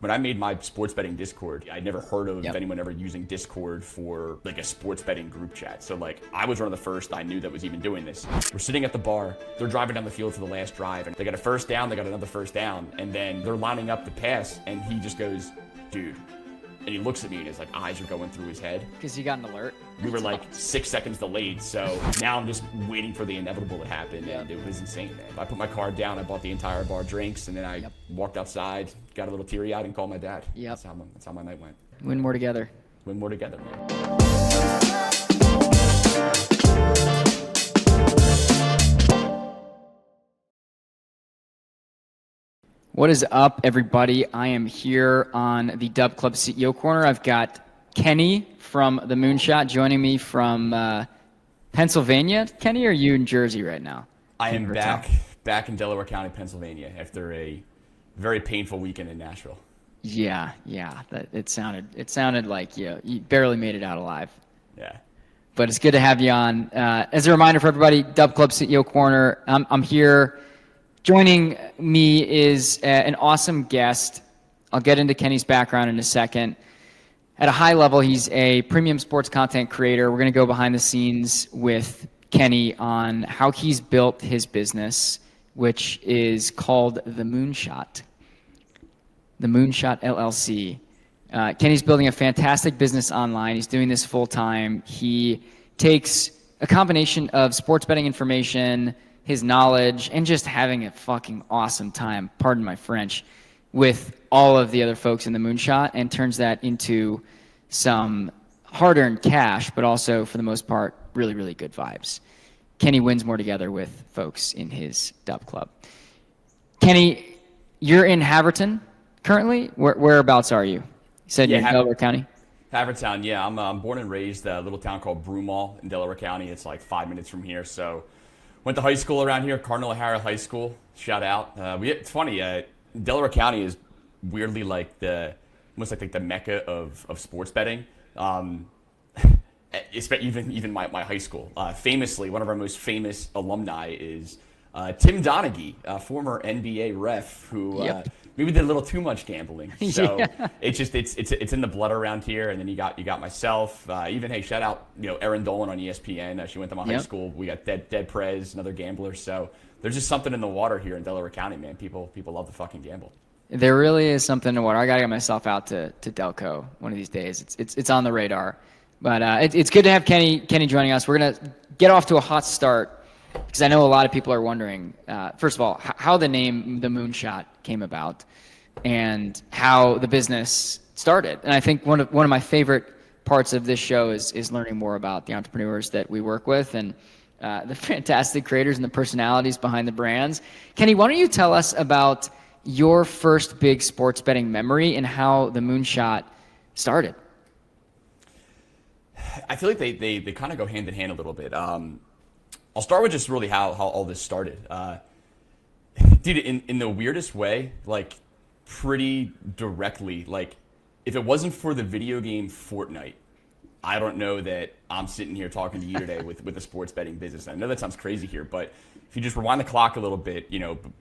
when I made my sports betting Discord, I'd never heard of anyone ever using Discord for like a sports betting group chat. So like I was one of the first I knew that was even doing this. We're sitting at the bar, they're driving down the field for the last drive and they got a first down, they got another first down, and then they're lining up the pass and he just goes, dude. And he looks at me and his like eyes are going through his head. Because he got an alert. We were like 6 seconds delayed, so now I'm just waiting for the inevitable to happen, and it was insane, man. I put my card down, I bought the entire bar drinks, and then I walked outside, got a little teary-eyed, and called my dad. That's how my night went. Win more together. Win more together, man. What is up, everybody? I am here on the DubClub CEO Corner. I've got Kenny from the Moonshot joining me from Pennsylvania. Kenny, are you in Jersey right now? I am back in Delaware County, Pennsylvania, after a very painful weekend in Nashville. Yeah. It sounded like you barely made it out alive. Yeah. But it's good to have you on. As a reminder for everybody, DubClub CEO Corner. I'm here. Joining me is an awesome guest. I'll get into Kenny's background in a second. At a high level, he's a premium sports content creator. We're going to go behind the scenes with Kenny on how he's built his business, which is called the Moonshot. The Moonshot LLC. Kenny's building a fantastic business online. He's doing this full time. He takes a combination of sports betting information, his knowledge, and just having a fucking awesome time, pardon my French, with all of the other folks in the Moonshot, and turns that into some hard-earned cash, but also, for the most part, really, really good vibes. Kenny wins more together with folks in his Dub Club. Kenny, you're in Haverton currently? Whereabouts are you? You said you're in Delaware County? Havertown, yeah. I'm born and raised a little town called Broomall in Delaware County. It's like 5 minutes from here, so went to high school around here, Cardinal O'Hara High School. Shout out. It's funny. Delaware County is weirdly like almost like the mecca of sports betting. Even my high school. Famously, one of our most famous alumni is Tim Donaghy, a former NBA ref who maybe did a little too much gambling. So it's in the blood around here. And then you got myself. Shout out Erin Dolan on ESPN. She went to my high school. We got Dead Prez, another gambler. So there's just something in the water here in Delaware County, man. People love to fucking gamble. There really is something in the water. I gotta get myself out to Delco one of these days. It's on the radar. But it's good to have Kenny joining us. We're gonna get off to a hot start because I know a lot of people are wondering, first of all, how the name The Moonshot came about and how the business started. And I think one of my favorite parts of this show is learning more about the entrepreneurs that we work with and the fantastic creators and the personalities behind the brands. Kenny, why don't you tell us about your first big sports betting memory and how the Moonshot started? I feel like they kind of go hand in hand a little bit. I'll start with just really how all this started. Dude, in the weirdest way, like pretty directly, like if it wasn't for the video game Fortnite, I don't know that I'm sitting here talking to you today with a sports betting business. I know that sounds crazy here, but if you just rewind the clock a little bit,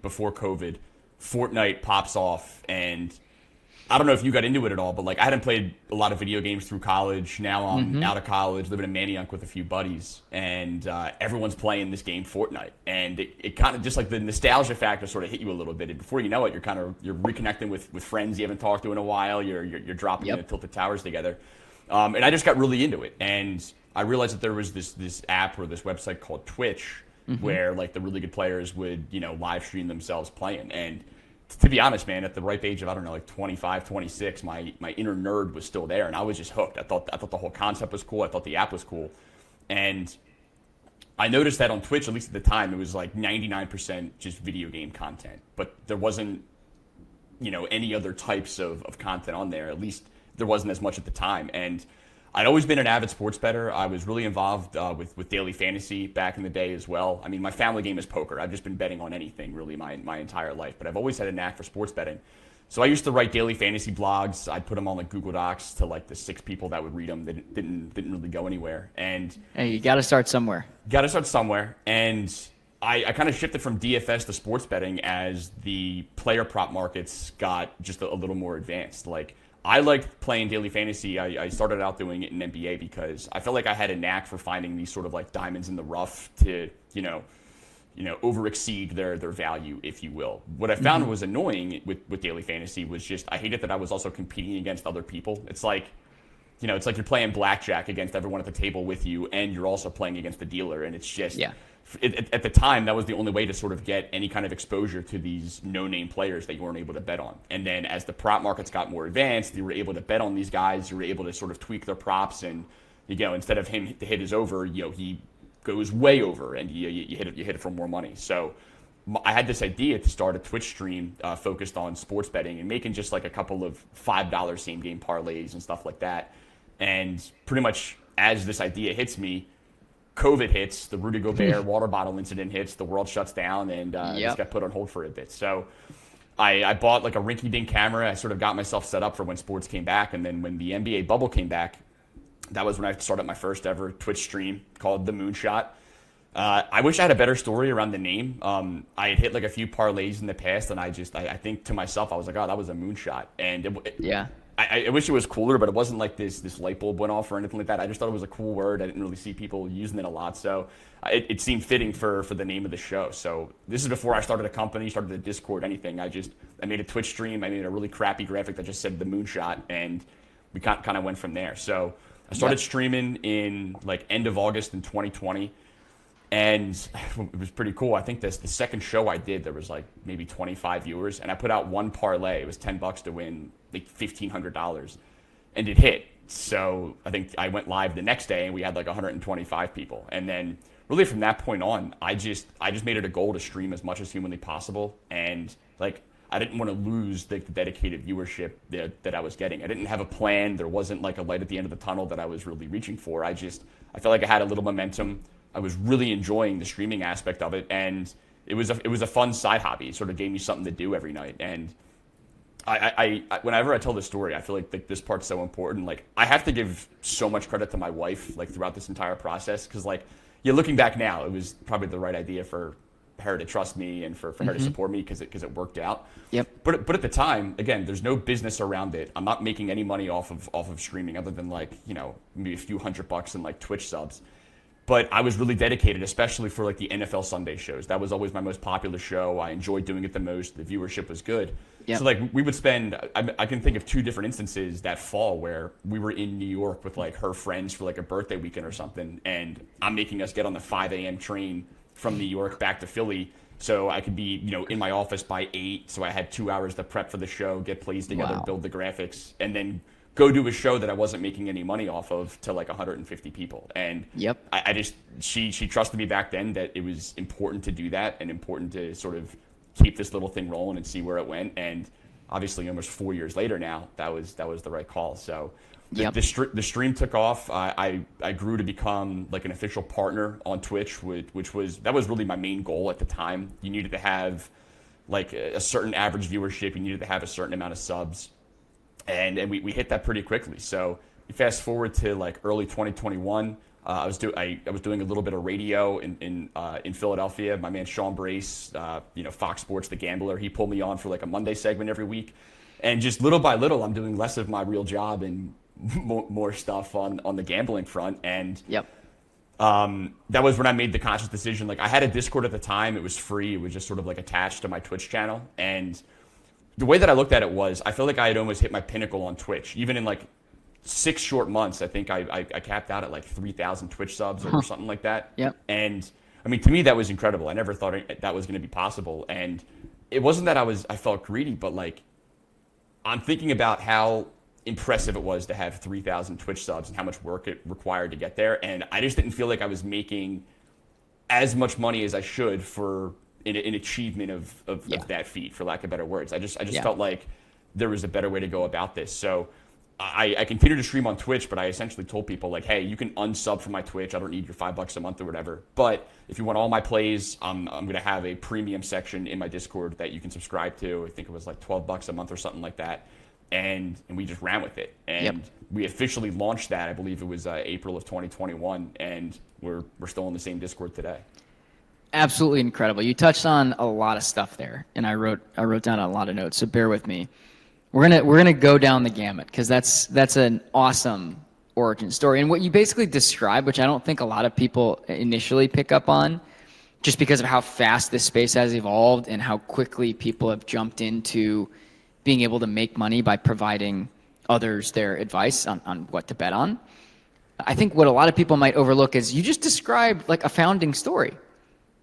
before COVID, Fortnite pops off, and I don't know if you got into it at all, but like I hadn't played a lot of video games through college. Now I'm out of college, living in Manayunk with a few buddies, and everyone's playing this game Fortnite. And it kind of just like the nostalgia factor sort of hit you a little bit. And before you know it, you're reconnecting with friends you haven't talked to in a while. You're dropping into Tilted Towers together. And I just got really into it. And I realized that there was this app or this website called Twitch where like the really good players would, live stream themselves playing. And to be honest, man, at the ripe age of, I don't know, like 25, 26, my inner nerd was still there, and I was just hooked. I thought the whole concept was cool. I thought the app was cool. And I noticed that on Twitch, at least at the time, it was like 99% just video game content. But there wasn't, any other types of content on there. At least there wasn't as much at the time. And I'd always been an avid sports bettor. I was really involved with daily fantasy back in the day as well. I mean, my family game is poker. I've just been betting on anything really my entire life, but I've always had a knack for sports betting. So I used to write daily fantasy blogs. I'd put them on like Google Docs to like the 6 people that would read them. They didn't really go anywhere. And hey, you got to start somewhere. And I kind of shifted from DFS to sports betting as the player prop markets got just a little more advanced. Like, I liked playing daily fantasy. I started out doing it in NBA because I felt like I had a knack for finding these sort of like diamonds in the rough to, over exceed their value, if you will. What I found was annoying with daily fantasy was just I hated that I was also competing against other people. It's like you're playing blackjack against everyone at the table with you, and you're also playing against the dealer. And it's just, at the time, that was the only way to sort of get any kind of exposure to these no-name players that you weren't able to bet on. And then as the prop markets got more advanced, you were able to bet on these guys. You were able to sort of tweak their props, and instead of him to hit his over, he goes way over, and you hit it for more money. So I had this idea to start a Twitch stream focused on sports betting and making just like a couple of $5 same game parlays and stuff like that. And pretty much as this idea hits me, COVID hits, the Rudy Gobert water bottle incident hits, the world shuts down, and just got put on hold for a bit. So I bought like a rinky-dink camera. I sort of got myself set up for when sports came back. And then when the NBA bubble came back, that was when I started my first ever Twitch stream called the Moonshot. I wish I had a better story around the name. I had hit like a few parlays in the past, and I think to myself, I was like, oh, that was a moonshot. And I wish it was cooler, but it wasn't like this light bulb went off or anything like that. I just thought it was a cool word. I didn't really see people using it a lot. So it seemed fitting for the name of the show. So this is before I started a company, started a Discord, anything. I made a Twitch stream. I made a really crappy graphic that just said the Moonshot, and we kind of went from there. So I started streaming in like end of August in 2020. And it was pretty cool. I think the second show I did, there was like maybe 25 viewers, and I put out one parlay. It was $10 to win like $1,500, and it hit. So I think I went live the next day, and we had like 125 people. And then really from that point on, I just made it a goal to stream as much as humanly possible. And like I didn't want to lose the dedicated viewership that I was getting. I didn't have a plan. There wasn't like a light at the end of the tunnel that I was really reaching for. I felt like I had a little momentum. I was really enjoying the streaming aspect of it, and it was a fun side hobby. It sort of gave me something to do every night. And I whenever I tell this story, I feel like this part's so important. Like I have to give so much credit to my wife, like throughout this entire process, because like looking back now, it was probably the right idea for her to trust me and for her to support me because it worked out. Yep. But at the time, again, there's no business around it. I'm not making any money off of streaming other than like maybe a few $100 in like Twitch subs. But I was really dedicated, especially for like the NFL Sunday shows. That was always my most popular show. I enjoyed doing it the most. The viewership was good. Yep. So like we would spend, I can think of two different instances that fall where we were in New York with like her friends for like a birthday weekend or something. And I'm making us get on the 5 a.m. train from New York back to Philly. So I could be, in my office by 8. So I had 2 hours to prep for the show, get plays together, build the graphics, and then go do a show that I wasn't making any money off of to like 150 people. And she trusted me back then that it was important to do that and important to sort of keep this little thing rolling and see where it went. And obviously almost 4 years later now, that was the right call. So the stream took off. I grew to become like an official partner on Twitch, which was really my main goal at the time. You needed to have like a certain average viewership. You needed to have a certain amount of subs. And we hit that pretty quickly. So you fast forward to like early 2021. I was doing a little bit of radio in Philadelphia. My man Sean Brace, Fox Sports, The Gambler, he pulled me on for like a Monday segment every week. And just little by little, I'm doing less of my real job and more stuff on the gambling front. And that was when I made the conscious decision. Like I had a Discord at the time. It was free. It was just sort of like attached to my Twitch channel. And the way that I looked at it was, I feel like I had almost hit my pinnacle on Twitch. Even in like 6 short months, I think I capped out at like 3,000 Twitch subs or something like that. Yep. And I mean, to me, that was incredible. I never thought that was going to be possible. And it wasn't that I felt greedy, but like I'm thinking about how impressive it was to have 3,000 Twitch subs and how much work it required to get there. And I just didn't feel like I was making as much money as I should for an achievement of that feat, for lack of better words. I just felt like there was a better way to go about this. So I continued to stream on Twitch, but I essentially told people like, hey, you can unsub from my Twitch. I don't need your $5 a month or whatever. But if you want all my plays, I'm going to have a premium section in my Discord that you can subscribe to. I think it was like $12 a month or something like that. And we just ran with it. And we officially launched that. I believe it was April of 2021. And we're still in the same Discord today. Absolutely incredible. You touched on a lot of stuff there, and I wrote down a lot of notes. So bear with me. We're gonna go down the gamut because that's an awesome origin story. And what you basically described, which I don't think a lot of people initially pick up on, just because of how fast this space has evolved and how quickly people have jumped into being able to make money by providing others their advice on what to bet on. I think what a lot of people might overlook is you just described like a founding story.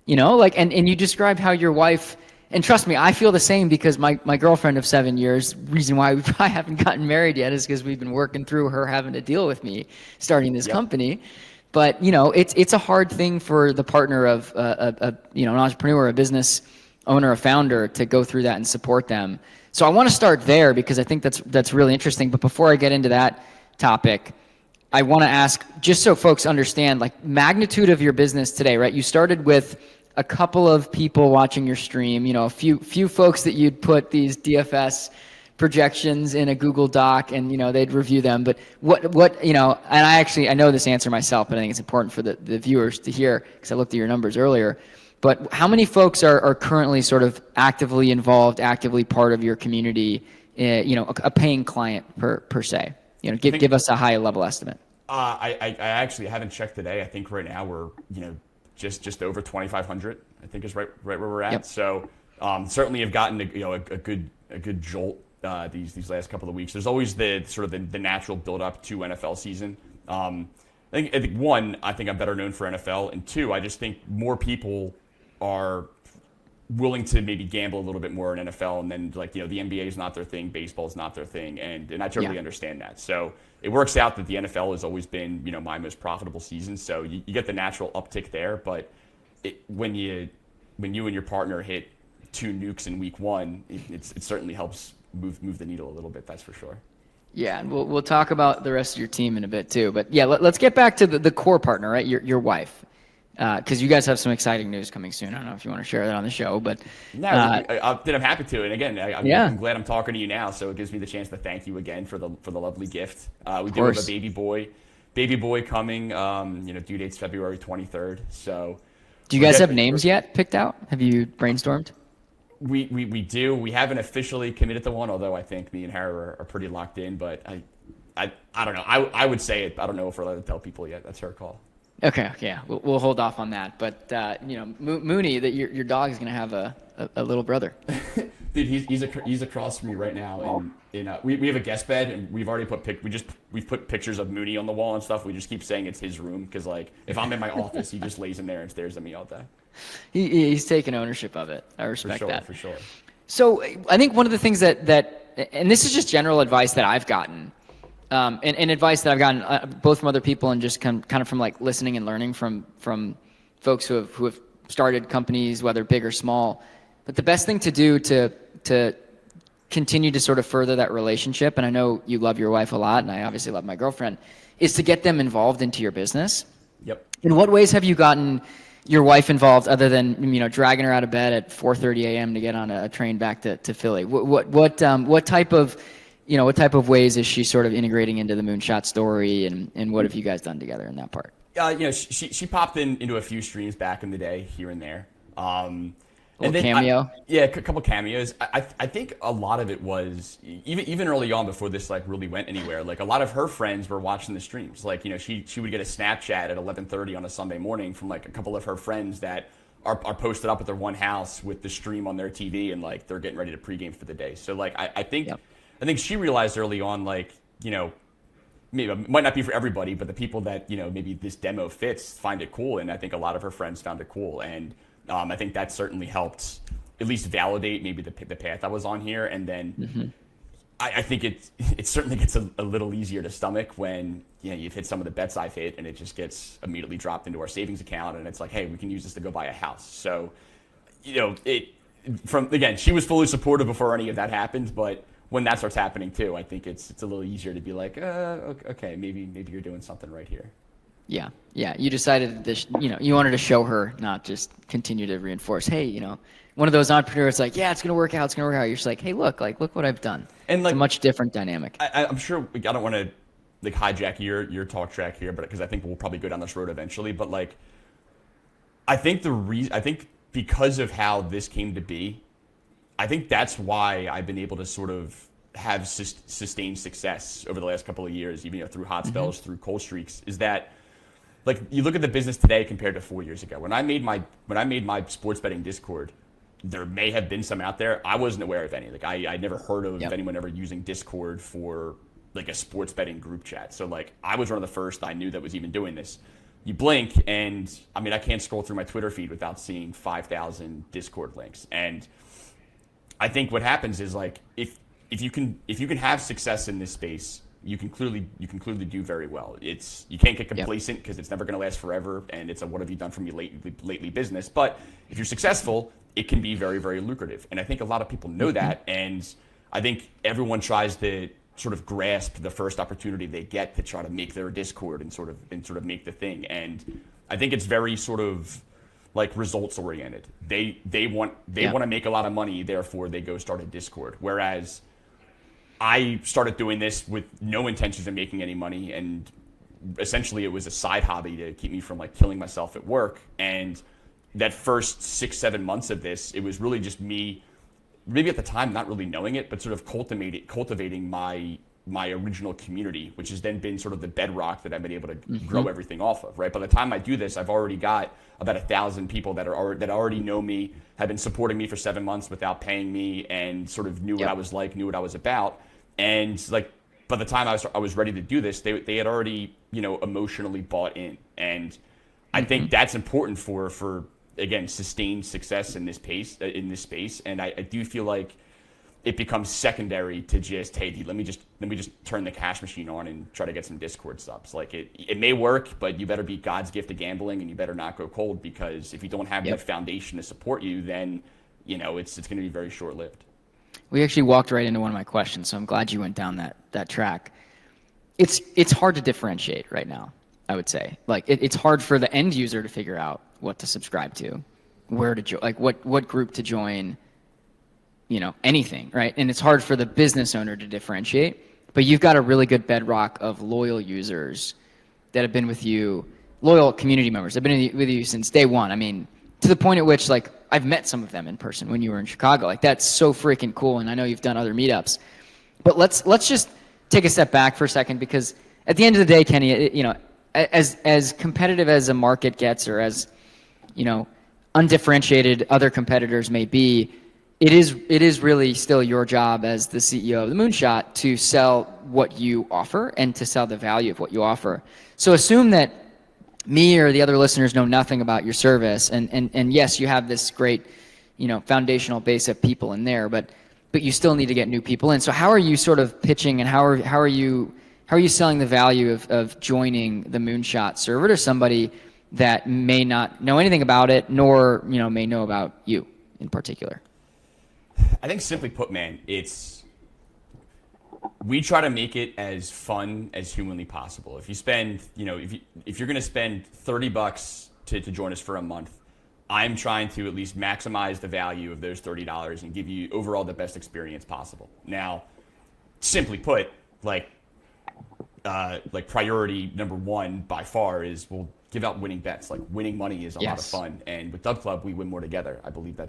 Like, and you described how your wife, and trust me, I feel the same because my girlfriend of 7 years, reason why we probably haven't gotten married yet is because we've been working through her having to deal with me starting this company. But, it's a hard thing for the partner of an entrepreneur, a business owner, a founder to go through that and support them. So I want to start there because I think that's really interesting. But before I get into that topic, I want to ask, just so folks understand, like magnitude of your business today, right? You started with a couple of people watching your stream, a few folks that you'd put these DFS projections in a Google Doc and, they'd review them. But and I know this answer myself, but I think it's important for the viewers to hear because I looked at your numbers earlier. But how many folks are currently sort of actively involved, actively part of your community, a paying client per se? Give us a high level estimate. I actually haven't checked today. I think right now we're just over 2,500. I think is right where we're at. Yep. So certainly have gotten a good jolt these last couple of weeks. There's always the sort of the natural build up to NFL season. I think one, I think I'm better known for NFL, and two, I just think more people are willing to maybe gamble a little bit more in NFL, and then the NBA is not their thing, baseball is not their thing, and I totally understand that. So it works out that the NFL has always been my most profitable season. So you get the natural uptick there, but when you and your partner hit 2 nukes in week 1, it certainly helps move the needle a little bit. That's for sure. Yeah, and we'll talk about the rest of your team in a bit too. But yeah, let's get back to the core partner, right? Your wife. Because you guys have some exciting news coming soon. I don't know if you want to share that on the show, but no, I'm happy to. And again, I'm glad I'm talking to you now, so it gives me the chance to thank you again for the lovely gift. We do have a baby boy coming. Due date's February 23rd. So, do you guys have names yet picked out? Have you brainstormed? We do. We haven't officially committed to one, although I think me and Hera are pretty locked in. But I don't know. I would say it. I don't know if we're allowed to tell people yet. That's her call. Okay, yeah, we'll hold off on that. But Mooney, that your dog is gonna have a little brother. Dude, he's across from me right now, and we have a guest bed, and we've already we've put pictures of Mooney on the wall and stuff. We just keep saying it's his room because if I'm in my office, he just lays in there and stares at me all day. He's taking ownership of it. I respect that for sure. So I think one of the things that and this is just general advice that I've gotten. And advice that I've gotten both from other people and just kind of from like listening and learning from folks who have started companies, whether big or small. But the best thing to do to continue to sort of further that relationship, and I know you love your wife a lot, and I obviously love my girlfriend, is to get them involved into your business. Yep. In what ways have you gotten your wife involved other than dragging her out of bed at 4:30 a.m. to get on a train back to Philly? What type of ways is she sort of integrating into the Moonshot story, and what have you guys done together in that part? She popped into a few streams back in the day, here and there. Cameo? A couple cameos. I think a lot of it was, even early on before this really went anywhere, a lot of her friends were watching the streams. She would get a Snapchat at 11:30 on a Sunday morning from a couple of her friends that are posted up at their one house with the stream on their TV, and they're getting ready to pregame for the day. So I think... Yep. I think she realized early on, maybe it might not be for everybody, but the people that, maybe this demo fits find it cool. And I think a lot of her friends found it cool. And I think that certainly helped at least validate maybe the path I was on here. And then I think it certainly gets a little easier to stomach when, you've hit some of the bets I've hit and it just gets immediately dropped into our savings account. And it's like, hey, we can use this to go buy a house. So, she was fully supportive before any of that happened, but when that starts happening too, I think it's a little easier to be like, okay, maybe you're doing something right here. Yeah. You decided that you wanted to show her, not just continue to reinforce. Hey, one of those entrepreneurs like, yeah, it's gonna work out. You're just like, hey, look what I've done. And it's a much different dynamic. I'm sure I don't want to hijack your talk track here, but because I think we'll probably go down this road eventually. But I think I think because of how this came to be, I think that's why I've been able to sort of have sustained success over the last couple of years, even through hot spells, through cold streaks, is that like you look at the business today compared to 4 years ago. When I made my sports betting Discord, there may have been some out there. I wasn't aware of any. Like I never heard of anyone ever using Discord for like a sports betting group chat. So like I was one of the first I knew that was even doing this. You blink and I mean I can't scroll through my Twitter feed without seeing 5,000 Discord links. And I think what happens is like if you can have success in this space, you can clearly do very well. You can't get complacent because it's never going to last forever, and it's a what have you done for me lately business. But if you're successful, it can be very, very lucrative. And I think a lot of people know that, and I think everyone tries to sort of grasp the first opportunity they get to try to make their Discord and sort of make the thing. And I think it's very sort of like results oriented. They want to make a lot of money, therefore they go start a Discord. Whereas I started doing this with no intentions of making any money, and essentially it was a side hobby to keep me from like killing myself at work. And that first 6-7 months of this, it was really just me, maybe at the time not really knowing it, but sort of cultivating my original community, which has then been sort of the bedrock that I've been able to grow everything off of. Right. By the time I do this, I've already got about 1,000 people that already know me, have been supporting me for 7 months without paying me, and sort of knew what I was like, knew what I was about. And like by the time I was ready to do this, they had already emotionally bought in. And I think that's important for again sustained success in this space. And I do feel like it becomes secondary to just, hey, dude, let me just turn the cash machine on and try to get some Discord subs. Like it may work, but you better be God's gift to gambling, and you better not go cold, because if you don't have that foundation to support you, then it's going to be very short lived. We actually walked right into one of my questions, so I'm glad you went down that track. It's hard to differentiate right now, I would say. Like it's hard for the end user to figure out what to subscribe to, where to join, like what group to join, anything, right? And it's hard for the business owner to differentiate, but you've got a really good bedrock of loyal users that have been with you, loyal community members. They've been with you since day one. I mean, to the point at which like I've met some of them in person when you were in Chicago. Like that's so freaking cool. And I know you've done other meetups, but let's just take a step back for a second, because at the end of the day, Kenny, as competitive as a market gets, or as undifferentiated other competitors may be, it is really still your job as the CEO of the Moonshot to sell what you offer and to sell the value of what you offer. So assume that me or the other listeners know nothing about your service, and yes, you have this great foundational base of people in there, but you still need to get new people in. So how are you sort of pitching, and how are you selling the value of joining the Moonshot server to somebody that may not know anything about it, nor may know about you in particular? I think simply put, man, we try to make it as fun as humanly possible. If you spend, if you're going to spend $30 to join us for a month, I'm trying to at least maximize the value of those $30 and give you overall the best experience possible. Now, simply put, like priority number one by far is we'll give out winning bets. Like winning money is a lot of fun, and with DubClub we win more together. I believe that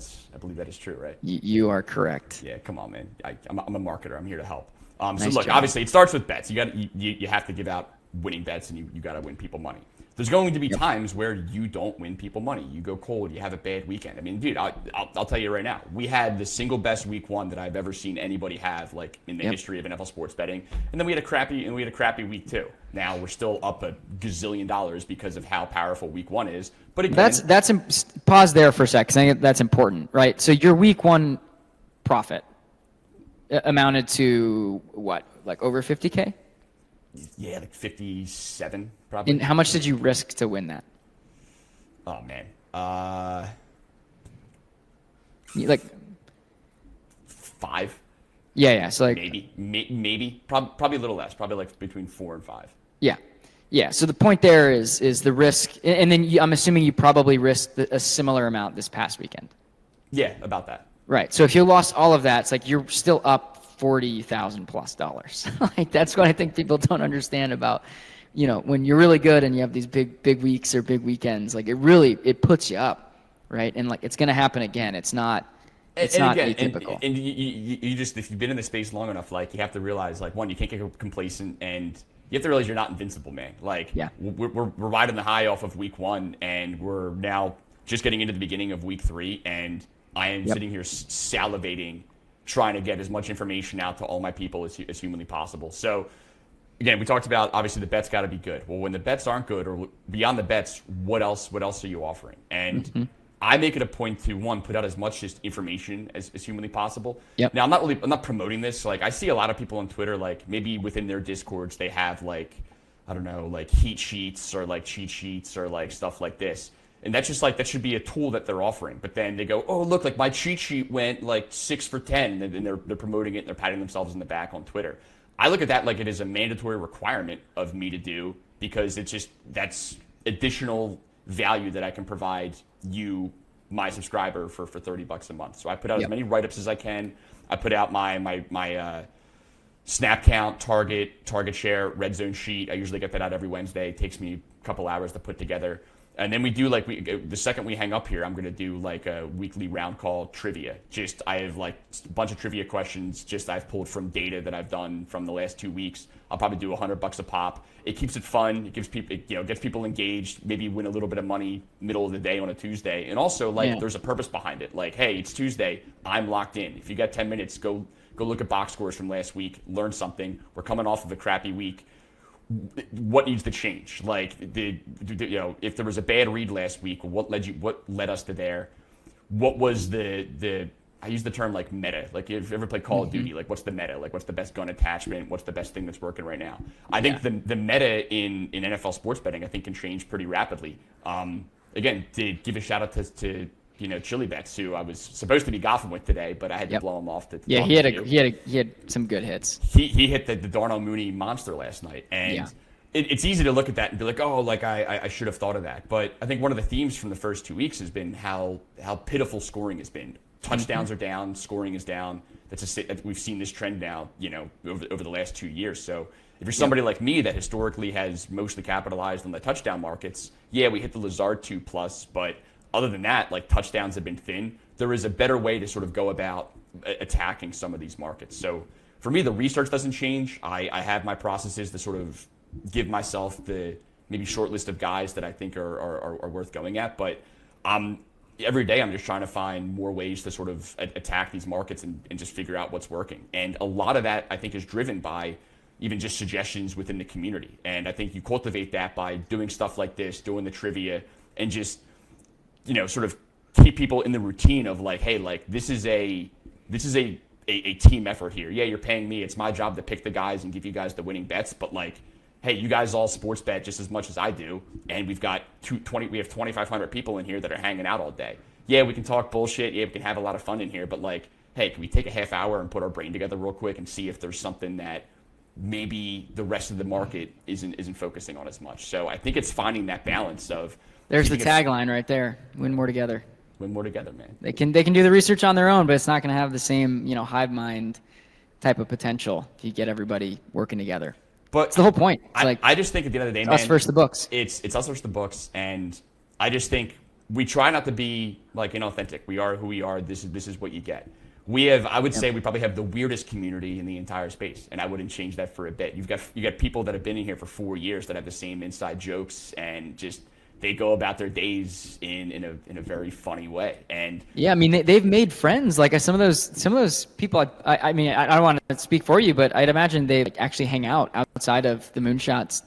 is true, right? You are correct. Yeah, come on, man. I'm a marketer. I'm here to help. Nice so look, job. Obviously it starts with bets. You have to give out winning bets, and you got to win people money. There's going to be times where you don't win people money. You go cold. You have a bad weekend. I mean, dude, I'll tell you right now. We had the single best week one that I've ever seen anybody have, like in the history of NFL sports betting. And then we had a crappy week two. Now we're still up a gazillion dollars because of how powerful week one is. But again, that's pause there for a sec, because I think that's important, right? So your week one profit amounted to what, like over 50K? Yeah, like 57 probably. And how much did you risk to win that? Oh man, like 5. Yeah. So like maybe probably a little less. Probably like between 4 and 5. Yeah. So the point there is the risk, and then I'm assuming you probably risked a similar amount this past weekend. Yeah, about that. Right. So if you lost all of that, it's like you're still up $40,000+ dollars. Like that's what I think people don't understand about when you're really good and you have these big weeks or big weekends, like it puts you up, right? And like it's going to happen again. It's not atypical. And you just, if you've been in the space long enough, like you have to realize, like, one, you can't get complacent, and you have to realize you're not invincible, man. Like, yeah. we're riding the high off of week 1, and we're now just getting into the beginning of week 3, and I am sitting here salivating, trying to get as much information out to all my people as humanly possible. So, again, we talked about, obviously, the bets got to be good. Well, when the bets aren't good, or beyond the bets, what else are you offering? And I make it a point to, one, put out as much just information as humanly possible. Yep. Now, I'm not promoting this. Like, I see a lot of people on Twitter, like, maybe within their Discords, they have, like, I don't know, like heat sheets or like cheat sheets or like stuff like this. And that's just like, that should be a tool that they're offering. But then they go, oh, look, like my cheat sheet went like 6 for 10. And then they're promoting it and they're patting themselves in the back on Twitter. I look at that like it is a mandatory requirement of me to do, because it's just, that's additional value that I can provide you, my subscriber, for $30 a month. So I put out as many write-ups as I can. I put out my snap count, target share, red zone sheet. I usually get that out every Wednesday. It takes me a couple hours to put together. And then we do like, the second we hang up here, I'm going to do like a weekly round call trivia. Just, I have like a bunch of trivia questions just I've pulled from data that I've done from the last 2 weeks. I'll probably do $100 a pop. It keeps it fun. It gives people, gets people engaged, maybe win a little bit of money middle of the day on a Tuesday. And also like there's a purpose behind it. Like, hey, it's Tuesday. I'm locked in. If you got 10 minutes, go look at box scores from last week, learn something. We're coming off of a crappy week. What needs to change? Like, if there was a bad read last week, what led us to there? What was the I use the term like meta. Like, if you ever play Call of Duty, like what's the meta? Like, what's the best gun attachment? What's the best thing that's working right now? I think the meta in NFL sports betting, I think, can change pretty rapidly. Again, to give a shout out to Chili Bets, who I was supposed to be golfing with today, but I had to blow him off. He had some good hits. He hit the Darnell Mooney monster last night, and it's easy to look at that and be like, oh, like I should have thought of that. But I think one of the themes from the first 2 weeks has been how pitiful scoring has been. Touchdowns are down, scoring is down. We've seen this trend now, over the last 2 years. So if you're somebody like me that historically has mostly capitalized on the touchdown markets, we hit the Lazard 2+, but other than that, like, touchdowns have been thin. There is a better way to sort of go about attacking some of these markets. So for me, the research doesn't change. I have my processes to sort of give myself the maybe short list of guys that I think are worth going at. But every day I'm just trying to find more ways to sort of attack these markets and just figure out what's working. And a lot of that, I think, is driven by even just suggestions within the community. And I think you cultivate that by doing stuff like this, doing the trivia, and just sort of keep people in the routine of like, hey, like this is a team effort here. Yeah, you're paying me. It's my job to pick the guys and give you guys the winning bets. But like, hey, you guys all sports bet just as much as I do, and we have 2,500 people in here that are hanging out all day. Yeah, we can talk bullshit. Yeah, we can have a lot of fun in here. But like, hey, can we take a half hour and put our brain together real quick and see if there's something that maybe the rest of the market isn't focusing on as much. So I think it's finding that balance of. There's the tagline right there. Win more together. Win more together, man. They can do the research on their own, but it's not going to have the same, hive mind type of potential if you get everybody working together. But it's the whole point. I just think at the end of the day, man, us versus the books. It's us versus the books, and I just think we try not to be like inauthentic. We are who we are. This is what you get. I would say we probably have the weirdest community in the entire space, and I wouldn't change that for a bit. You got people that have been in here for 4 years that have the same inside jokes, and just they go about their days in a very funny way. And yeah, I mean they've made friends. Like some of those people. I mean I don't want to speak for you, but I'd imagine they actually hang out outside of the Moonshots,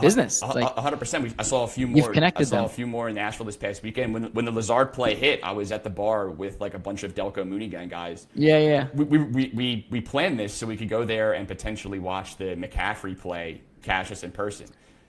business. 100%. I saw a few more. You've connected them. A few more in Nashville this past weekend. When the Lazard play hit, I was at the bar with like a bunch of Delco Mooney Gang guys. Yeah. We planned this so we could go there and potentially watch the McCaffrey play Cassius in person.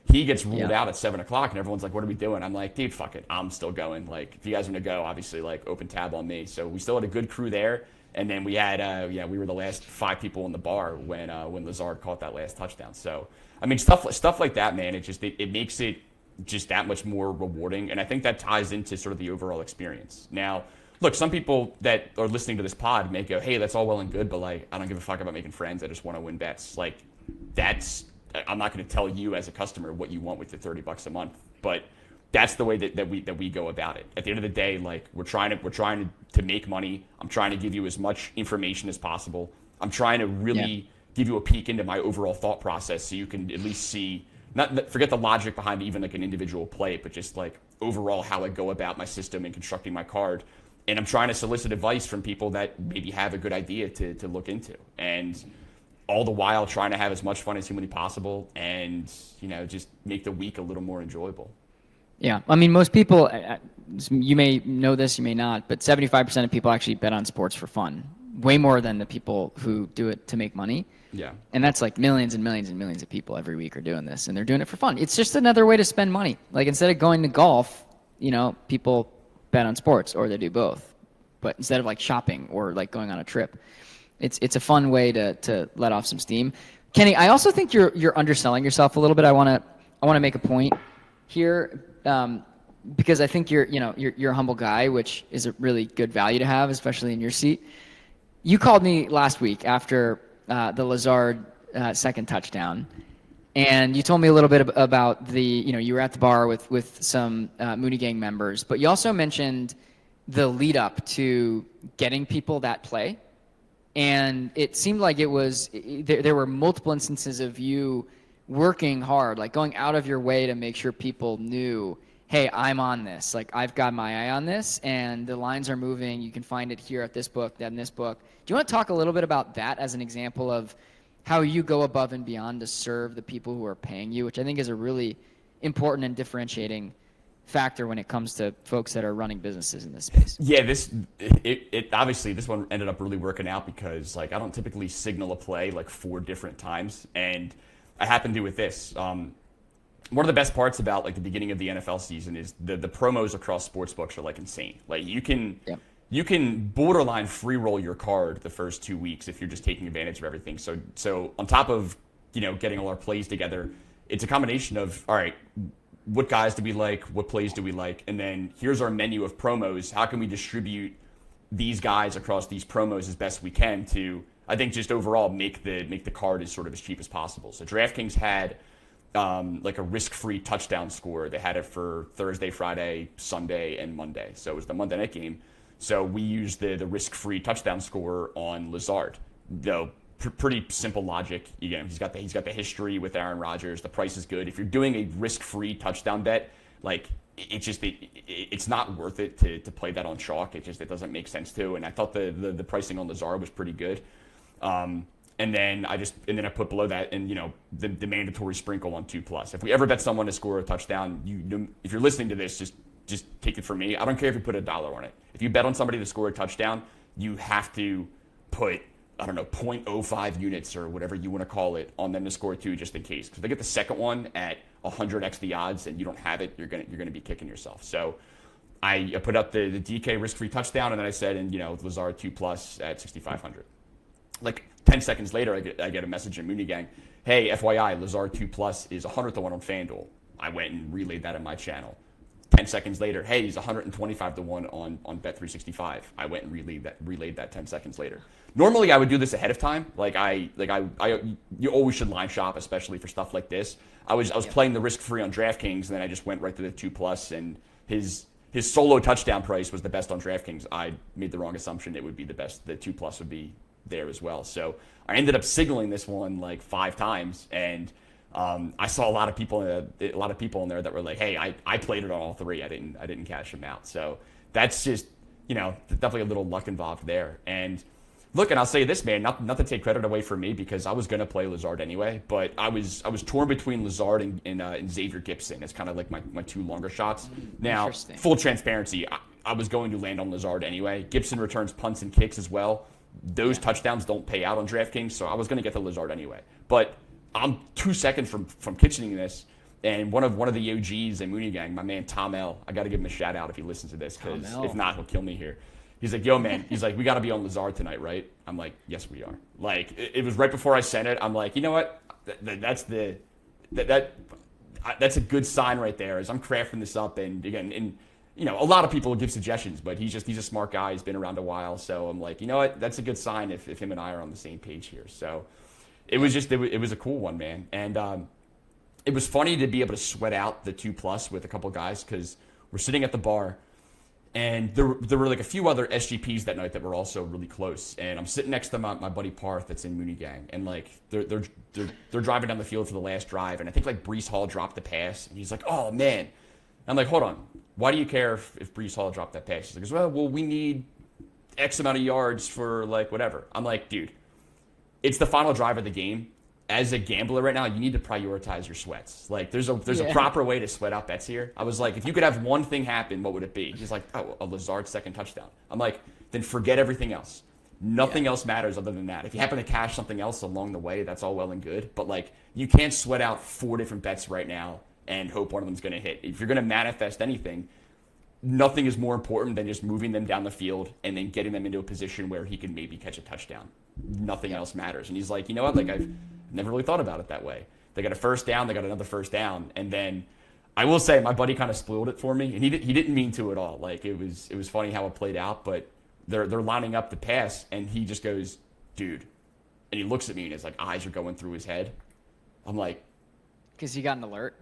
He gets ruled out at 7:00, and everyone's like, "What are we doing?" I'm like, "Dude, fuck it, I'm still going. Like, if you guys want to go, obviously, like, open tab on me." So we still had a good crew there, and then we had, we were the last 5 people in the bar when Lazard caught that last touchdown. So, I mean, stuff like that, man. It makes it just that much more rewarding, and I think that ties into sort of the overall experience. Now, look, some people that are listening to this pod may go, "Hey, that's all well and good, but like, I don't give a fuck about making friends. I just want to win bets." Like, that's I'm not going to tell you as a customer what you want with your $30 a month, but that's the way that we go about it. At the end of the day, like we're trying to make money. I'm trying to give you as much information as possible. I'm trying to really give you a peek into my overall thought process so you can at least see, not forget the logic behind even like an individual play, but just like overall how I go about my system and constructing my card. And I'm trying to solicit advice from people that maybe have a good idea to look into. And all the while trying to have as much fun as humanly possible and, just make the week a little more enjoyable. Yeah. I mean, most people, you may know this, you may not, but 75% of people actually bet on sports for fun, way more than the people who do it to make money. Yeah. And that's like millions and millions and millions of people every week are doing this, and they're doing it for fun. It's just another way to spend money. Like instead of going to golf, people bet on sports, or they do both. But instead of like shopping or like going on a trip, it's a fun way to let off some steam. Kenny, I also think you're underselling yourself a little bit. I want to make a point here. Because I think you're a humble guy, which is a really good value to have, especially in your seat. You called me last week after the Lazard second touchdown, and you told me a little bit about you were at the bar with some Mooney Gang members, but you also mentioned the lead up to getting people that play, and it seemed like there were multiple instances of you working hard, like going out of your way to make sure people knew, hey, I'm on this. Like I've got my eye on this and the lines are moving. You can find it here at this book, that in this book. Do you want to talk a little bit about that as an example of how you go above and beyond to serve the people who are paying you, which I think is a really important and differentiating factor when it comes to folks that are running businesses in this space? Yeah, obviously this one ended up really working out because like I don't typically signal a play like 4 different times, and I happen to with this. One of the best parts about like the beginning of the NFL season is the promos across sportsbooks are like insane. Like you can borderline free roll your card the first 2 weeks if you're just taking advantage of everything. So on top of getting all our plays together, it's a combination of all right, what guys do we like, what plays do we like, and then here's our menu of promos. How can we distribute these guys across these promos as best we can to, I think, just overall make the card as sort of as cheap as possible. So DraftKings had like a risk-free touchdown score. They had it for Thursday, Friday, Sunday, and Monday. So it was the Monday night game. So we used the risk-free touchdown score on Lazard. Though pretty simple logic. He's got the history with Aaron Rodgers. The price is good. If you're doing a risk-free touchdown bet, like it's not worth it to play that on chalk. It doesn't make sense to. And I thought the pricing on Lazard was pretty good. And then I put below that and the mandatory sprinkle on 2+. If we ever bet someone to score a touchdown, if you're listening to this, just take it from me. I don't care if you put $1 on it. If you bet on somebody to score a touchdown, you have to put 0.05 units or whatever you want to call it on them to score 2 just in case. Because if they get the second one at 100x the odds and you don't have it, you're gonna be kicking yourself. So I put up the DK risk-free touchdown, and then I said, Lazard 2+ at 6,500. Like 10 seconds later, I get a message in Mooney Gang, hey, FYI, Lazard 2+ is 100 to 1 on FanDuel. I went and relayed that in my channel. 10 seconds later, hey, he's 125 to 1 on Bet365. I went and relayed that 10 seconds later. Normally, I would do this ahead of time. You always should line shop, especially for stuff like this. I was playing the risk free on DraftKings, and then I just went right to the 2+, and his solo touchdown price was the best on DraftKings. I made the wrong assumption; it would be the best. The 2+ would be there as well. So I ended up signaling this one like 5 times, and I saw a lot of people in there that were like, "Hey, I played it on all 3. I didn't cash them out." So that's just definitely a little luck involved there. And look, and I'll say this, man, not to take credit away from me because I was gonna play Lazard anyway, but I was torn between Lazard and Xavier Gipson as kind of like my 2 longer shots. Now, full transparency, I was going to land on Lazard anyway. Gipson returns punts and kicks as well. Those touchdowns don't pay out on DraftKings, so I was going to get the Lazard anyway. But I'm 2 seconds from kitchening this, and one of the OGs in Mooney Gang, my man Tom L. I got to give him a shout out if he listens to this, because if not, he'll kill me here. He's like, "Yo, man," he's like, "we got to be on Lazard tonight, right?" I'm like, "Yes, we are." Like, it was right before I sent it. I'm like, you know what? That's a good sign right there. As I'm crafting this up, and again, a lot of people give suggestions, but he's a smart guy. He's been around a while, so I'm like, you know what? That's a good sign if him and I are on the same page here. So it was just it was a cool one, man. And it was funny to be able to sweat out the 2+ with a couple guys because we're sitting at the bar. And there were like a few other SGPs that night that were also really close. And I'm sitting next to my buddy Parth that's in Mooney Gang. And like they're driving down the field for the last drive. And I think like Breece Hall dropped the pass. And he's like, oh man. I'm like, hold on. Why do you care if Breece Hall dropped that pass? He's like, well, we need X amount of yards for like whatever. I'm like, dude, it's the final drive of the game. As a gambler right now, you need to prioritize your sweats. Like, there's a proper way to sweat out bets here. I was like, if you could have one thing happen, what would it be? He's like, oh, a Lazard second touchdown. I'm like, then forget everything else. Nothing else matters other than that. If you happen to cash something else along the way, that's all well and good. But like, you can't sweat out 4 different bets right now and hope one of them's going to hit. If you're going to manifest anything, nothing is more important than just moving them down the field and then getting them into a position where he can maybe catch a touchdown. Nothing else matters. And he's like, you know what? Like, I've never really thought about it that way. They got a first down, they got another first down, and then I will say my buddy kind of spoiled it for me, and he didn't mean to at all. Like, it was funny how it played out, but they're lining up the pass, and he just goes, dude, and he looks at me and his like eyes are going through his head. I'm like, because he got an alert.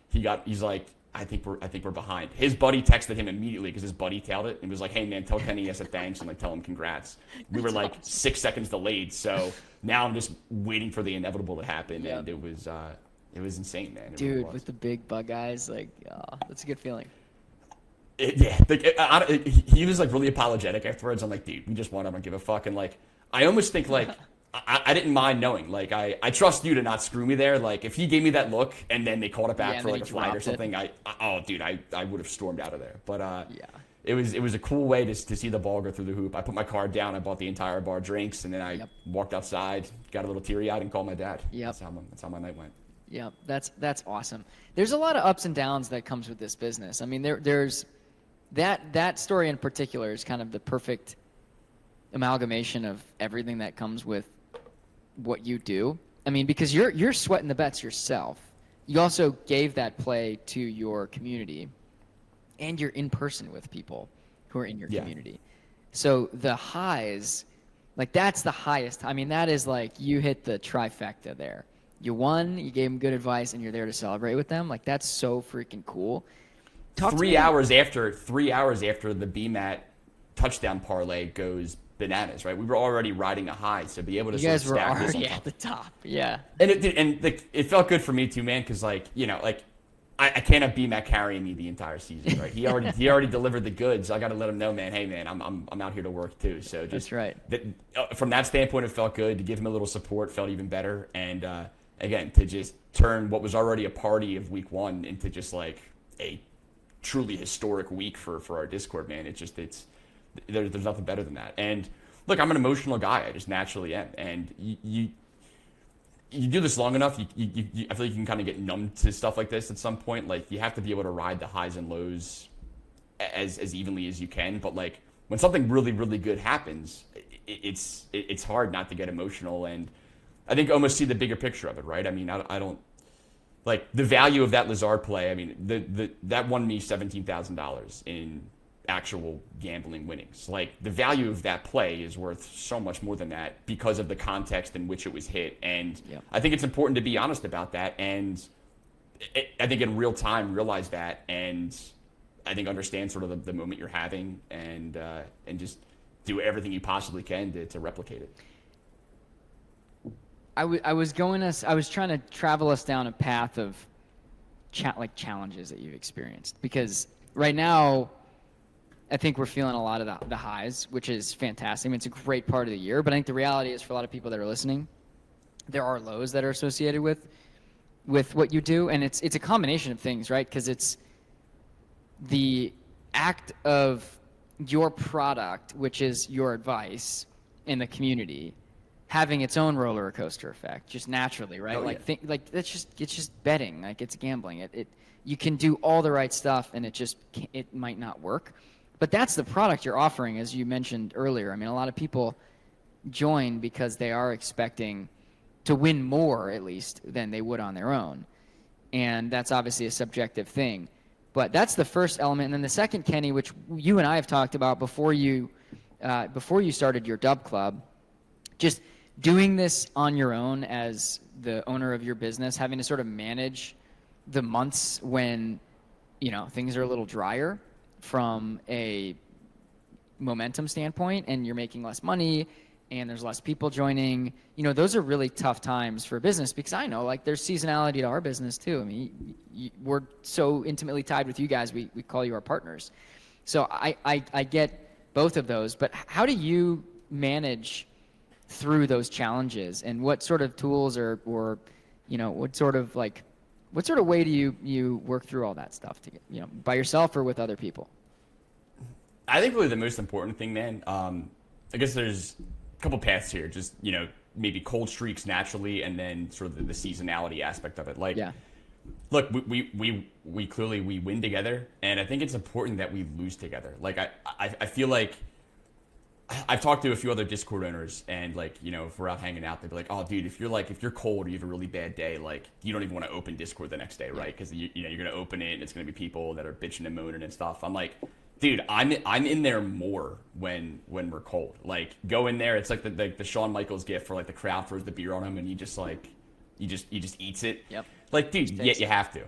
He's like, I think we're behind. His buddy texted him immediately because his buddy tailed it and was like, hey man, tell Kenny I said thanks and like tell him congrats. We were like 6 seconds delayed, so now I'm just waiting for the inevitable to happen, and it was insane, man. Dude, really with the big bug eyes, like, that's a good feeling. He was like really apologetic afterwards. I'm like, dude, we just won. I don't give a fuck. And like, I almost think like I didn't mind knowing. Like, I trust you to not screw me there. Like, if he gave me that look and then they called it back for like a flag or something, I would have stormed out of there. But it was a cool way to see the ball go through the hoop. I put my card down. I bought the entire bar drinks, and then I walked outside, got a little teary-eyed, and called my dad. Yep. That's how my night went. Yeah, that's awesome. There's a lot of ups and downs that comes with this business. I mean, there's that story in particular is kind of the perfect amalgamation of everything that comes with what you do. I mean, because you're sweating the bets yourself. You also gave that play to your community, and you're in person with people who are in your community. So the highs, like, that's the highest. I mean, that is like you hit the trifecta there. You won, you gave them good advice, and you're there to celebrate with them. Like, that's so freaking cool. 3 hours after the BMAT touchdown parlay goes bananas, right? We were already riding a high, so be able to you guys sort of were stack already at the top, yeah. And it felt good for me too, man, because like, you know, like I can't have BMAT carrying me the entire season, right? He already delivered the goods. I got to let him know, man. Hey, man, I'm out here to work too. So just that's right. From that standpoint, it felt good. To give him a little support felt even better. And again, to just turn what was already a party of week 1 into just like a truly historic week for our Discord, man. There's nothing better than that. And look, I'm an emotional guy. I just naturally am. And you do this long enough, I feel like you can kind of get numb to stuff like this at some point. Like, you have to be able to ride the highs and lows as evenly as you can. But like, when something really, really good happens, it's hard not to get emotional. And I think almost see the bigger picture of it, right? I mean, I don't like the value of that Lazard play. I mean, that won me $17,000 in actual gambling winnings. Like, the value of that play is worth so much more than that because of the context in which it was hit. And I think it's important to be honest about that. And I think in real time, realize that, and I think understand sort of the moment you're having, and just do everything you possibly can to replicate it. I was trying to travel us down a path of challenges that you've experienced, because right now I think we're feeling a lot of the highs, which is fantastic. I mean, it's a great part of the year, but I think the reality is, for a lot of people that are listening, there are lows that are associated with what you do, and it's a combination of things, right? Because it's the act of your product, which is your advice in the community, having its own roller coaster effect, just naturally, right? It's just betting, like, it's gambling. You can do all the right stuff, and it might not work. But that's the product you're offering, as you mentioned earlier. I mean, a lot of people join because they are expecting to win more, at least, than they would on their own. And that's obviously a subjective thing. But that's the first element. And then the second, Kenny, which you and I have talked about before you started your DubClub, just doing this on your own as the owner of your business, having to sort of manage the months when, things are a little drier from a momentum standpoint and you're making less money and there's less people joining, those are really tough times for a business, because I know like there's seasonality to our business too. I mean, we're so intimately tied with you guys. We call you our partners. So I get both of those, but how do you manage through those challenges, and what sort of tools or what sort of way do you work through all that stuff by yourself or with other people? I think really the most important thing, man, I guess there's a couple paths here. Just, maybe cold streaks naturally, and then sort of the seasonality aspect of it. Like, Yeah. look, we clearly we win together, and I think it's important that we lose together. Like, I feel like I've talked to a few other Discord owners, and like, if we're out hanging out, they'd be like, "Oh, dude, if you're cold or you have a really bad day, like, you don't even want to open Discord the next day, right? Because you're gonna open it, and it's gonna be people that are bitching and moaning and stuff." I'm like, dude, I'm in there more when we're cold. Like, go in there. It's like the Shawn Michaels gift for like the crowd throws the beer on him, and he just eats it. Yep. Like, dude, yeah, you have to.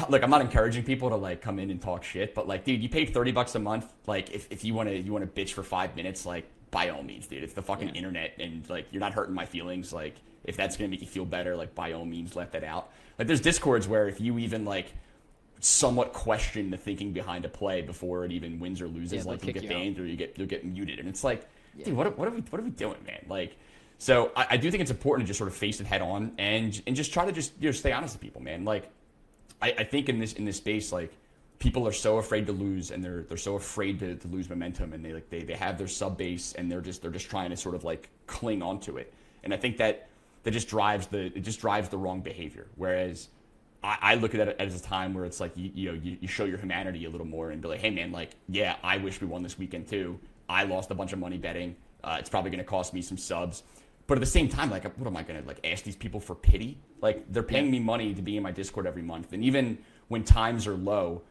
Look, I'm not encouraging people to like come in and talk shit, but like, dude, you paid $30 a month. Like, if you want to bitch for 5 minutes, like, by all means, dude. It's the fucking internet, and like, you're not hurting my feelings. Like, if that's gonna make you feel better, like, by all means, let that out. Like, there's Discords where if you even like somewhat question the thinking behind a play before it even wins or loses, like, you'll get banned or you'll get muted, and it's like, dude, what are we doing, man? Like, so I do think it's important to just sort of face it head on and just try to just stay honest with people, man. Like, I think in this space, like, people are so afraid to lose, and they're so afraid to lose momentum, and they have their sub base, and they're just trying to sort of like cling onto it, and I think that just drives the wrong behavior. Whereas I look at it as a time where it's like you show your humanity a little more and be like, hey man, like, yeah, I wish we won this weekend too. I lost a bunch of money betting. It's probably going to cost me some subs. But at the same time, like, what am I going to, like, ask these people for pity? Like, they're paying me money to be in my Discord every month. And even when times are low,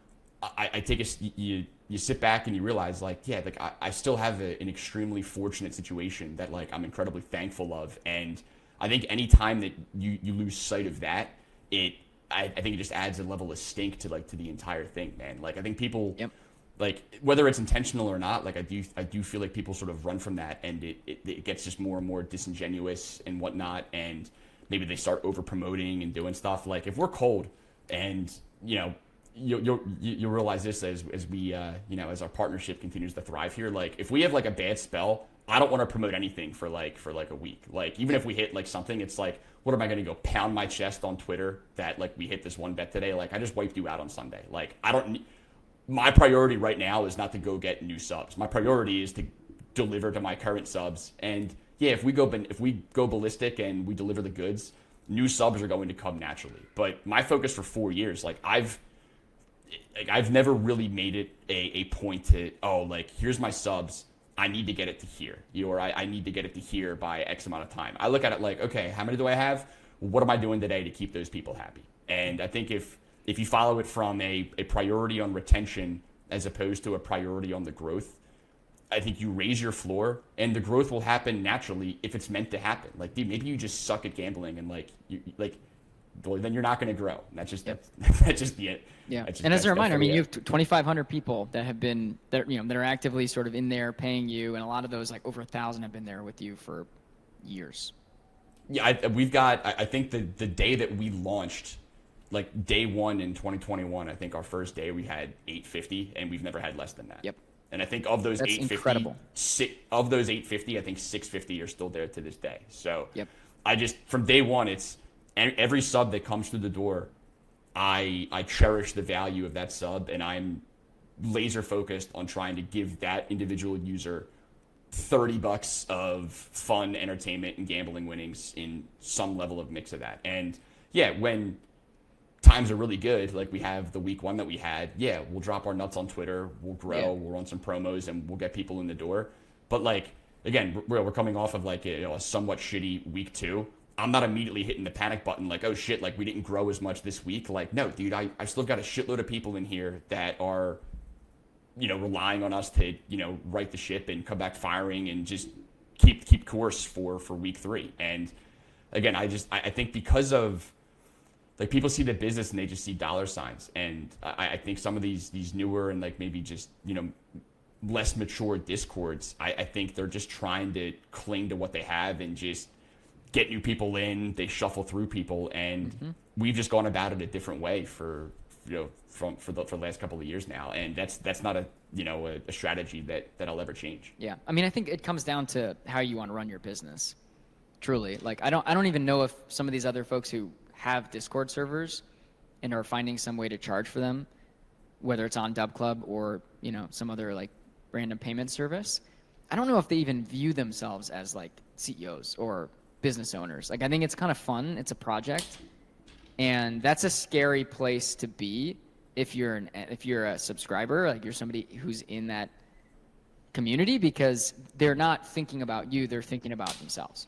I take you sit back and you realize, like, yeah, like, I still have an extremely fortunate situation that, like, I'm incredibly thankful of. And I think any time that you lose sight of that, I think it just adds a level of stink to the entire thing, man. Like, I think people... Yep. Like, whether it's intentional or not, like, I do feel like people sort of run from that, and it gets just more and more disingenuous and whatnot, and maybe they start over promoting and doing stuff. Like, if we're cold, and you'll realize this as we as our partnership continues to thrive here. Like, if we have like a bad spell, I don't want to promote anything for like a week. Like, even if we hit like something, it's like, what am I going to go pound my chest on Twitter that like we hit this one bet today? Like, I just wiped you out on Sunday. Like, my priority right now is not to go get new subs. My priority is to deliver to my current subs. And yeah, if we go ballistic and we deliver the goods, new subs are going to come naturally. But my focus for 4 years, like, I've never really made it a point to, like, here's my subs, I need to get it to here, or I need to get it to here by X amount of time. I look at it like, okay, how many do I have? What am I doing today to keep those people happy? And I think if you follow it from a priority on retention as opposed to a priority on the growth, I think you raise your floor, and the growth will happen naturally if it's meant to happen. Like, dude, maybe you just suck at gambling, and then you're not going to grow. That's just that's just the it. Yeah. And as a reminder, I mean, you have 2,500 people that have been that are actively sort of in there paying you, and a lot of those, like over 1,000, have been there with you for years. Yeah, I think the day that we launched, like day one in 2021, I think our first day we had 850, and we've never had less than that. Yep. And I think of those That's 850, incredible. Of those 850, I think 650 are still there to this day. So Yep. From day one, it's every sub that comes through the door, I cherish the value of that sub, and I'm laser focused on trying to give that individual user $30 of fun entertainment and gambling winnings in some level of mix of that. And yeah, when times are really good, like we have the week one that we had, yeah, we'll drop our nuts on Twitter, we'll grow, we'll run some promos, and we'll get people in the door. But like, again, we're coming off of like a somewhat shitty week two. I'm not immediately hitting the panic button like, oh shit, like we didn't grow as much this week. Like, no, dude, I still got a shitload of people in here that are, relying on us to, right the ship and come back firing and just keep course for week 3. And again, I think because of like people see the business and they just see dollar signs, and I think some of these newer and like maybe just less mature Discords, I think they're just trying to cling to what they have and just get new people in. They shuffle through people, and we've just gone about it a different way for the last couple of years now, and that's not a strategy that I'll ever change. Yeah, I mean, I think it comes down to how you want to run your business. Truly, like I don't even know if some of these other folks who have Discord servers and are finding some way to charge for them, whether it's on DubClub or some other like random payment service, I don't know if they even view themselves as like CEOs or business owners. Like I think it's kind of fun. It's a project, and that's a scary place to be if you're a subscriber, like you're somebody who's in that community, because they're not thinking about you, they're thinking about themselves.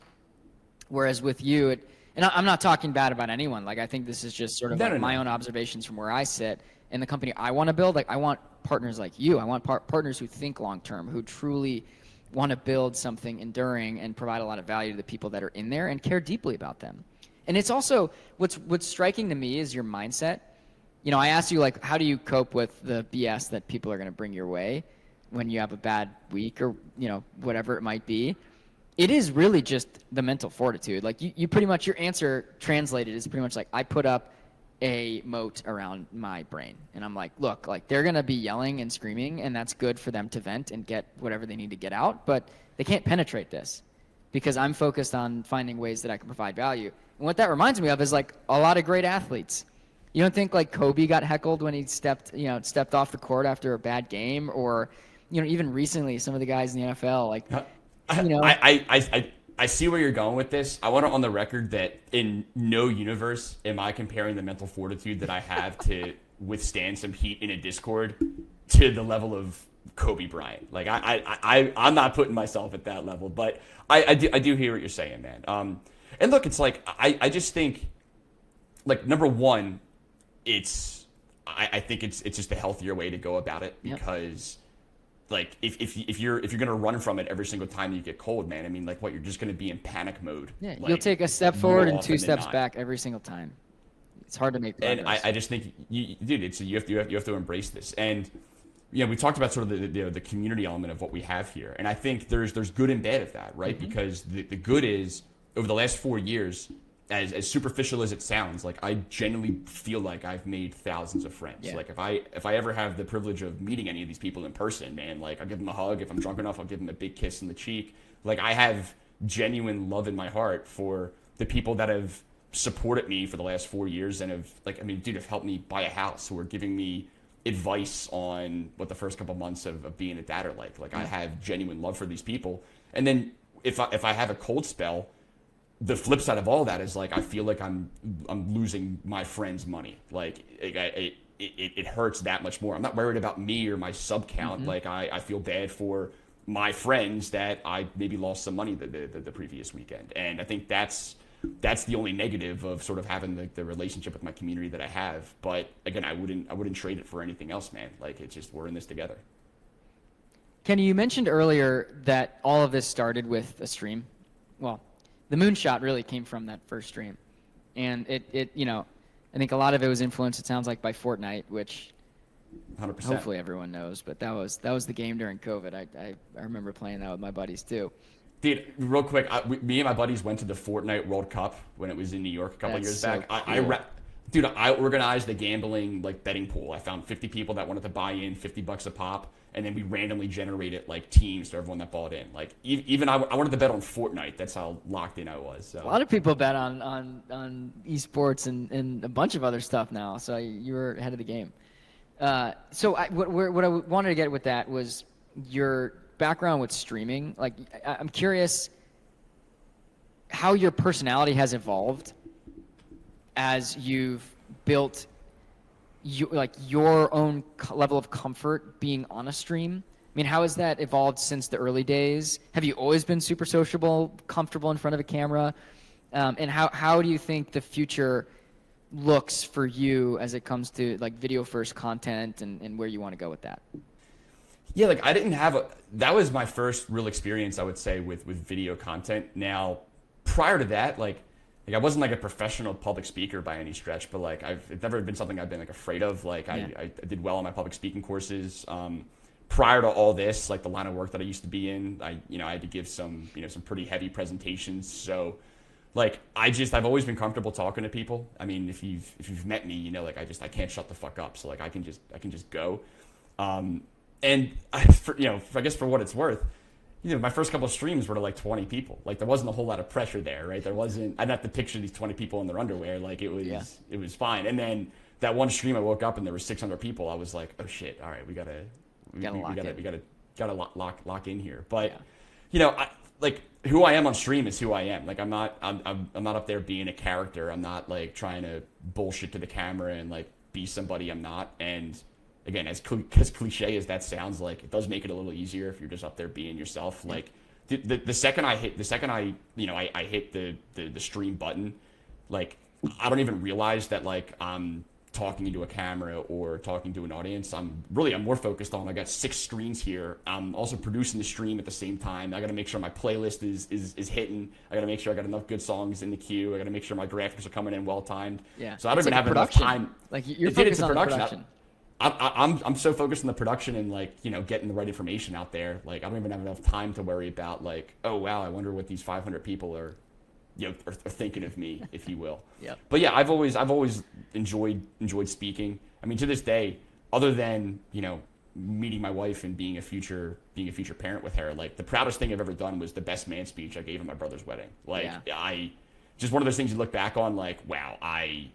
Whereas with you, and I'm not talking bad about anyone. Like I think this is just sort of my own observations from where I sit in the company I want to build. Like I want partners like you. I want partners who think long term, who truly want to build something enduring and provide a lot of value to the people that are in there and care deeply about them. And it's also what's striking to me is your mindset. I asked you like, how do you cope with the BS that people are going to bring your way when you have a bad week or whatever it might be? It is really just the mental fortitude. Like you pretty much, your answer translated is pretty much like, I put up a moat around my brain. And I'm like, look, like they're going to be yelling and screaming, and that's good for them to vent and get whatever they need to get out. But they can't penetrate this because I'm focused on finding ways that I can provide value. And what that reminds me of is like a lot of great athletes. You don't think like Kobe got heckled when he stepped off the court after a bad game, or, even recently, some of the guys in the NFL, like, I see where you're going with this. I want it on the record that in no universe am I comparing the mental fortitude that I have to withstand some heat in a Discord to the level of Kobe Bryant. Like I'm not putting myself at that level, but I do hear what you're saying, man. And look, it's like I just think, like, number one, I think it's just a healthier way to go about it, because like if you're gonna run from it every single time you get cold, man, I mean, like, what, you're just gonna be in panic mode. Yeah, like, you'll take a step forward and 2 steps back every single time. It's hard to make progress. And I just think you have to embrace this. And we talked about sort of the community element of what we have here, and I think there's good and bad of that, right? Because the good is, over the last 4 years, as superficial as it sounds, like, I genuinely feel like I've made thousands of friends. Yeah. Like if I ever have the privilege of meeting any of these people in person, man, like, I'll give them a hug. If I'm drunk enough, I'll give them a big kiss in the cheek. Like, I have genuine love in my heart for the people that have supported me for the last 4 years and have helped me buy a house, who are giving me advice on what the first couple months of being a dad are like. Like, I have genuine love for these people. And then if I have a cold spell, the flip side of all that is, like, I feel like I'm losing my friends' money. Like, it hurts that much more. I'm not worried about me or my sub count. Like, I feel bad for my friends that I maybe lost some money the previous weekend. And I think that's the only negative of sort of having the relationship with my community that I have. But again, I wouldn't trade it for anything else, man. Like, it's just, we're in this together. Kenny, you mentioned earlier that all of this started with a stream. Well, the Moonshot really came from that first stream. And it I think a lot of it was influenced, it sounds like, by Fortnite, which 100%. Hopefully everyone knows, but that was the game during COVID. I remember playing that with my buddies too. Dude, real quick, me and my buddies went to the Fortnite World Cup when it was in New York a couple years back. Cool. I organized the gambling, like, betting pool. I found 50 people that wanted to buy in, $50 a pop, and then we randomly generated, like, teams to everyone that bought in. Like, even I wanted to bet on Fortnite. That's how locked in I was. So. A lot of people bet on esports and a bunch of other stuff now. So you were ahead of the game. So what I wanted to get with that was your background with streaming. Like, I'm curious how your personality has evolved as you've built your own level of comfort being on a stream. I mean, how has that evolved since the early days? Have you always been super sociable, comfortable in front of a camera? And how do you think the future looks for you as it comes to, like, video first content and where you want to go with that? Yeah, like I didn't have that was my first real experience, I would say, with video content. Now, prior to that, like I wasn't like a professional public speaker by any stretch, but like it's never been something I've been like afraid of. Like I did well on my public speaking courses. Prior to all this, like the line of work that I used to be in, I had to give some some pretty heavy presentations. So like I've always been comfortable talking to people. I mean, if you've met me, like I can't shut the fuck up. So like I can just go. And I guess for what it's worth, my first couple of streams were to like 20 people. Like there wasn't a whole lot of pressure there, right? I didn't have to picture these 20 people in their underwear. Like it was fine. And then that one stream I woke up and there were 600 people. I was like, oh shit, all right, we gotta lock in here. But like who I am on stream is who I am. Like I'm not up there being a character. I'm not like trying to bullshit to the camera and like be somebody I'm not. And again, as cliche as that sounds, like it does make it a little easier if you're just up there being yourself. Like the second I hit hit the stream button, like I don't even realize that like I'm talking into a camera or talking to an audience. I'm more focused on, I got 6 screens here. I'm also producing the stream at the same time. I got to make sure my playlist is hitting. I got to make sure I got enough good songs in the queue. I got to make sure my graphics are coming in well timed. Yeah. So I don't even have enough time. Like you're focused on the production. I'm so focused on the production and like getting the right information out there. Like I don't even have enough time to worry about like, oh wow, I wonder what these 500 people are thinking of me, if you will. Yeah. But yeah, I've always enjoyed speaking. I mean, to this day, other than meeting my wife and being a future parent with her, like the proudest thing I've ever done was the best man speech I gave at my brother's wedding. Like I just one of those things you look back on like, wow, I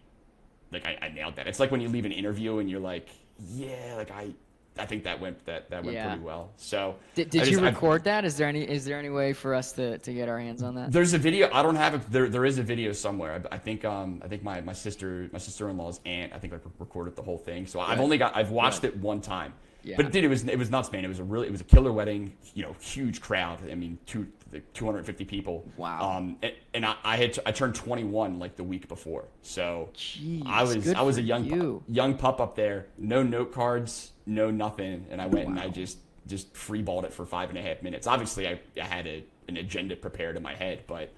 nailed that. It's like when you leave an interview and you're like, yeah, like I think that went pretty well. So did you record that? Is there any way for us to get our hands on that? There's a video. I don't have it. There is a video somewhere. I think my sister-in-law's aunt, I think like recorded the whole thing. So I've watched it one time. Yeah. But dude, it was nuts, man. It was a killer wedding. Huge crowd. I mean, 250 people. Wow. And I turned 21 like the week before. So jeez, I was a young pup up there. No note cards, no nothing. And I went and I just freeballed it for 5.5 minutes. Obviously, I had an agenda prepared in my head, but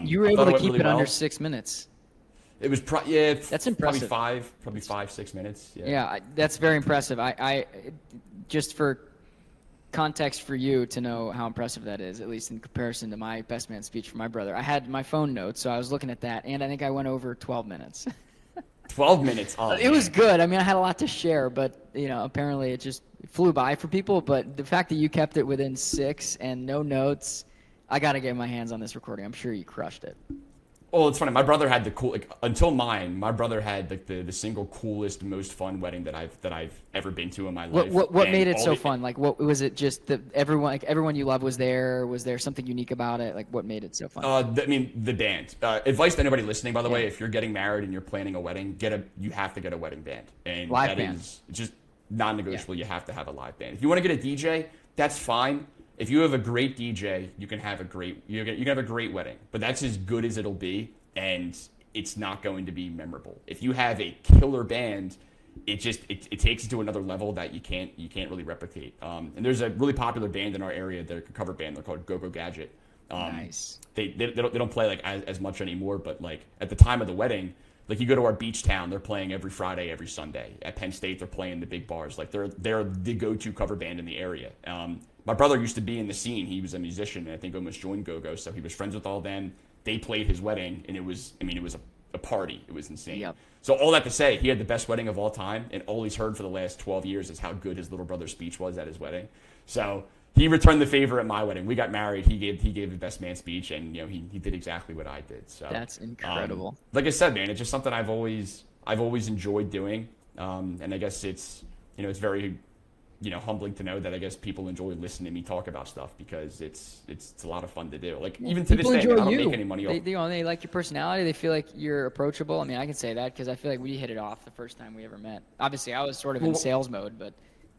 you were able to keep it under 6 minutes. It was that's impressive. Probably 5-6 minutes. Yeah, that's very impressive. I just for context for you to know how impressive that is, at least in comparison to my best man speech for my brother. I had my phone notes, so I was looking at that, and I think I went over 12 minutes. 12 minutes. Oh, it was good. I mean, I had a lot to share, but apparently it just flew by for people. But the fact that you kept it within 6 and no notes, I got to get my hands on this recording. I'm sure you crushed it. Oh, it's funny. My brother had until mine. My brother had the single coolest, most fun wedding that I've ever been to in my life. What made it so fun? Like, what was it? Just that everyone you love was there. Was there something unique about it? Like, what made it so fun? I mean, the band. Advice to anybody listening, by the way, if you're getting married and you're planning a wedding, you have to get a wedding band, and live that band. is just non-negotiable. You have to have a live band. If you want to get a DJ, that's fine. If you have a great DJ, you can have a great wedding, but that's as good as it'll be, and it's not going to be memorable. If you have a killer band, it takes it to another level that you can't really replicate. And there's a really popular band in our area, they're a cover band, they're called Go Go Gadget. Nice. They don't play like as much anymore, but like at the time of the wedding, like you go to our beach town, they're playing every Friday, every Sunday. At Penn State, they're playing the big bars. Like they're the go-to cover band in the area. My brother used to be in the scene. He was a musician, and I think almost joined Go-Go, so he was friends with all them. They played his wedding, and it was a party. It was insane. Yep. So all that to say, he had the best wedding of all time, and all he's heard for the last 12 years is how good his little brother's speech was at his wedding. So he returned the favor at my wedding. We got married. He gave the best man speech, and he did exactly what I did. So that's incredible. Like I said, man, it's just something I've always enjoyed doing, and I guess it's very humbling to know that I guess people enjoy listening to me talk about stuff, because it's a lot of fun to do. Like even to this day, I don't make any money off. They like your personality. They feel like you're approachable. I mean, I can say that because I feel like we hit it off the first time we ever met. Obviously, I was sort of in sales mode, but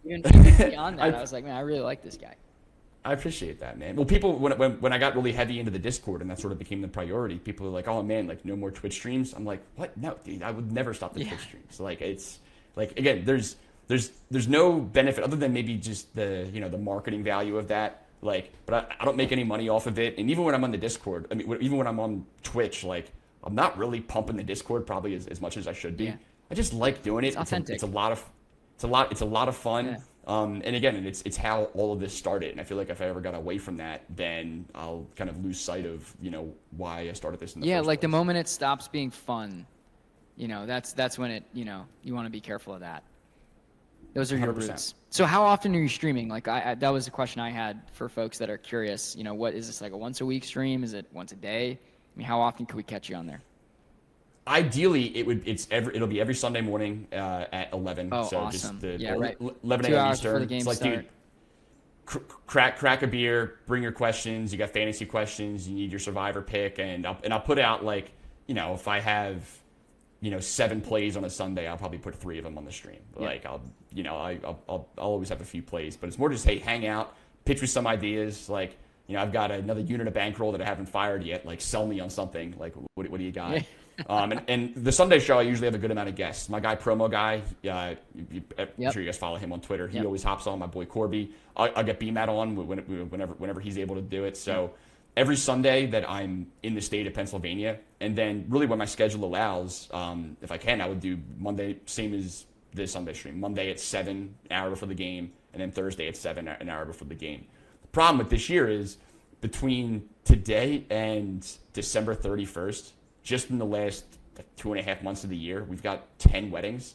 even beyond that, I was like, man, I really like this guy. I appreciate that, man. Well, people, when I got really heavy into the Discord and that sort of became the priority, people are like, oh man, like no more Twitch streams. I'm like, what? No, dude, I would never stop the Twitch streams. Like it's like, again, there's there's no benefit other than maybe just the the marketing value of that. Like, but I don't make any money off of it. And even when I'm on the Discord, I mean, even when I'm on Twitch, like I'm not really pumping the Discord probably as much as I should be. Yeah. I just like doing it. It's authentic. It's a lot of fun. Yeah. And again, it's how all of this started. And I feel like if I ever got away from that, then I'll kind of lose sight of why I started this in the first like the place. moment it stops being fun, that's when it you want to be careful of that. Those are your 100%. roots. So how often are you streaming? Like I that was a question I had for folks that are curious. What is this, like a once a week stream? Is it once a day? I mean, how often could we catch you on there? Ideally, it'll be every Sunday morning at 11. Oh, so awesome. just Yeah, right. 11 2 a.m. hours before Eastern. the game It's like, start. dude, crack a beer, bring your questions. You got fantasy questions. You need your survivor pick, and I'll put out like if I have 7 plays on a Sunday, I'll probably put 3 of them on the stream. Yeah. Like I'll always have a few plays, but it's more just hey, hang out, pitch with some ideas. Like I've got another unit of bankroll that I haven't fired yet. Like sell me on something. Like what do you got? Yeah. And the Sunday show, I usually have a good amount of guests. My guy, Promo Guy, I'm sure you guys follow him on Twitter. He always hops on. My boy Corby, I'll get BMAT on whenever he's able to do it. So every Sunday that I'm in the state of Pennsylvania, and then really when my schedule allows, if I can, I would do Monday, same as this Sunday stream. Monday at 7, an hour before the game, and then Thursday at 7, an hour before the game. The problem with this year is between today and December 31st, just in the last 2.5 months of the year, we've got 10 weddings.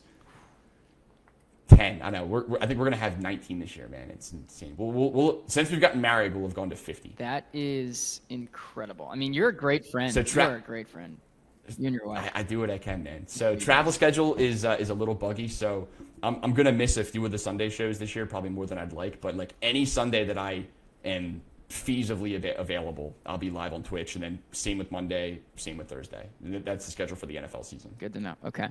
10. I know. I think we're gonna have 19 this year, man. It's insane. We'll since we've gotten married, we'll have gone to 50. That is incredible. I mean, you're a great friend. So You're a great friend. You and your wife. I do what I can, man. So travel schedule is a little buggy. So I'm gonna miss a few of the Sunday shows this year, probably more than I'd like. But like any Sunday that I am feasibly available, I'll be live on Twitch, and then same with Monday, same with Thursday. That's the schedule for the NFL season. Good to know. Okay.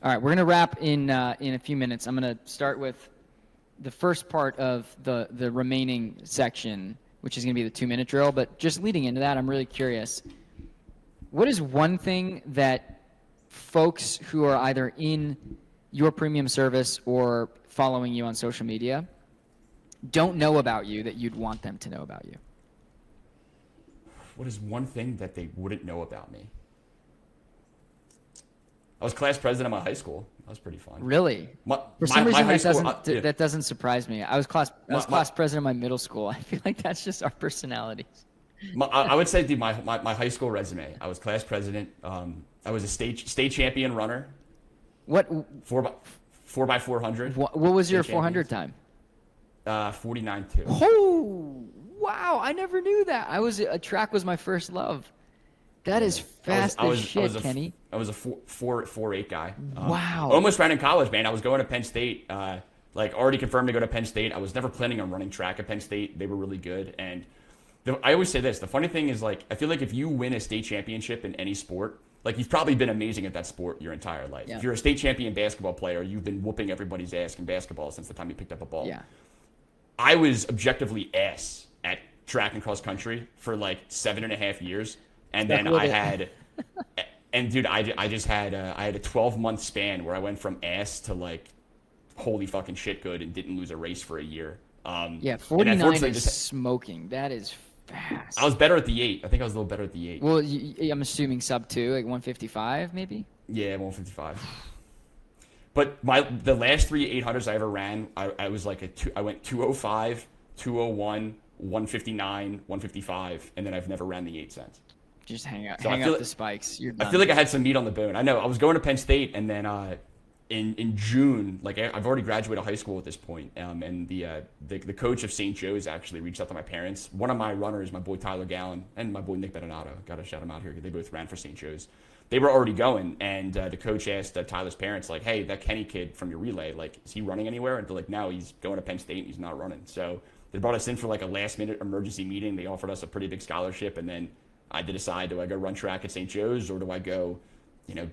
All right, we're gonna wrap in a few minutes. I'm gonna start with the first part of the remaining section, which is gonna be the 2-minute drill. But just leading into that, I'm really curious. What is one thing that folks who are either in your premium service or following you on social media don't know about you that you'd want them to know about you? What is one thing that they wouldn't know about me? I was class president of my high school. That was pretty fun. Really? For some reason, that doesn't surprise me. I was class president of my middle school. I feel like that's just our personalities. I would say, dude, my high school resume. I was class president. I was a state champion runner. What? 4x400. What was your 400 time? 49.2. Oh, wow! I never knew that. Track was my first love. That is fast as shit, Kenny. I was a 4.8 guy. Wow. Almost ran in college, man. I was going to Penn State. Already confirmed to go to Penn State. I was never planning on running track at Penn State. They were really good. And I always say this. The funny thing is, I feel like if you win a state championship in any sport, you've probably been amazing at that sport your entire life. Yeah. If you're a state champion basketball player, you've been whooping everybody's ass in basketball since the time you picked up a ball. Yeah. I was objectively ass at track and cross country for 7.5 years. And then I had, and dude, I just had I had a 12-month span where I went from ass to holy fucking shit good and didn't lose a race for a year. 49 is smoking. That is fast. I was better at the 8. I think I was a little better at the 8. Well, I'm assuming sub 2, 155 maybe? Yeah, 155. But the last 3 800s I ever ran, I was I went 205, 201, 159, 155, and then I've never ran the 8 since. Just hang up the spikes. You're done. I feel like I had some meat on the bone. I know. I was going to Penn State, and then in June, I've already graduated high school at this point, and the coach of St. Joe's actually reached out to my parents. One of my runners, my boy Tyler Gallen, and my boy Nick Bedonato, got to shout him out here. They both ran for St. Joe's. They were already going, and the coach asked Tyler's parents, hey, that Kenny kid from your relay, is he running anywhere? And they're like, no, he's going to Penn State, and he's not running. So they brought us in for a last-minute emergency meeting. They offered us a pretty big scholarship, and then I had to decide, do I go run track at St. Joe's, or do I go,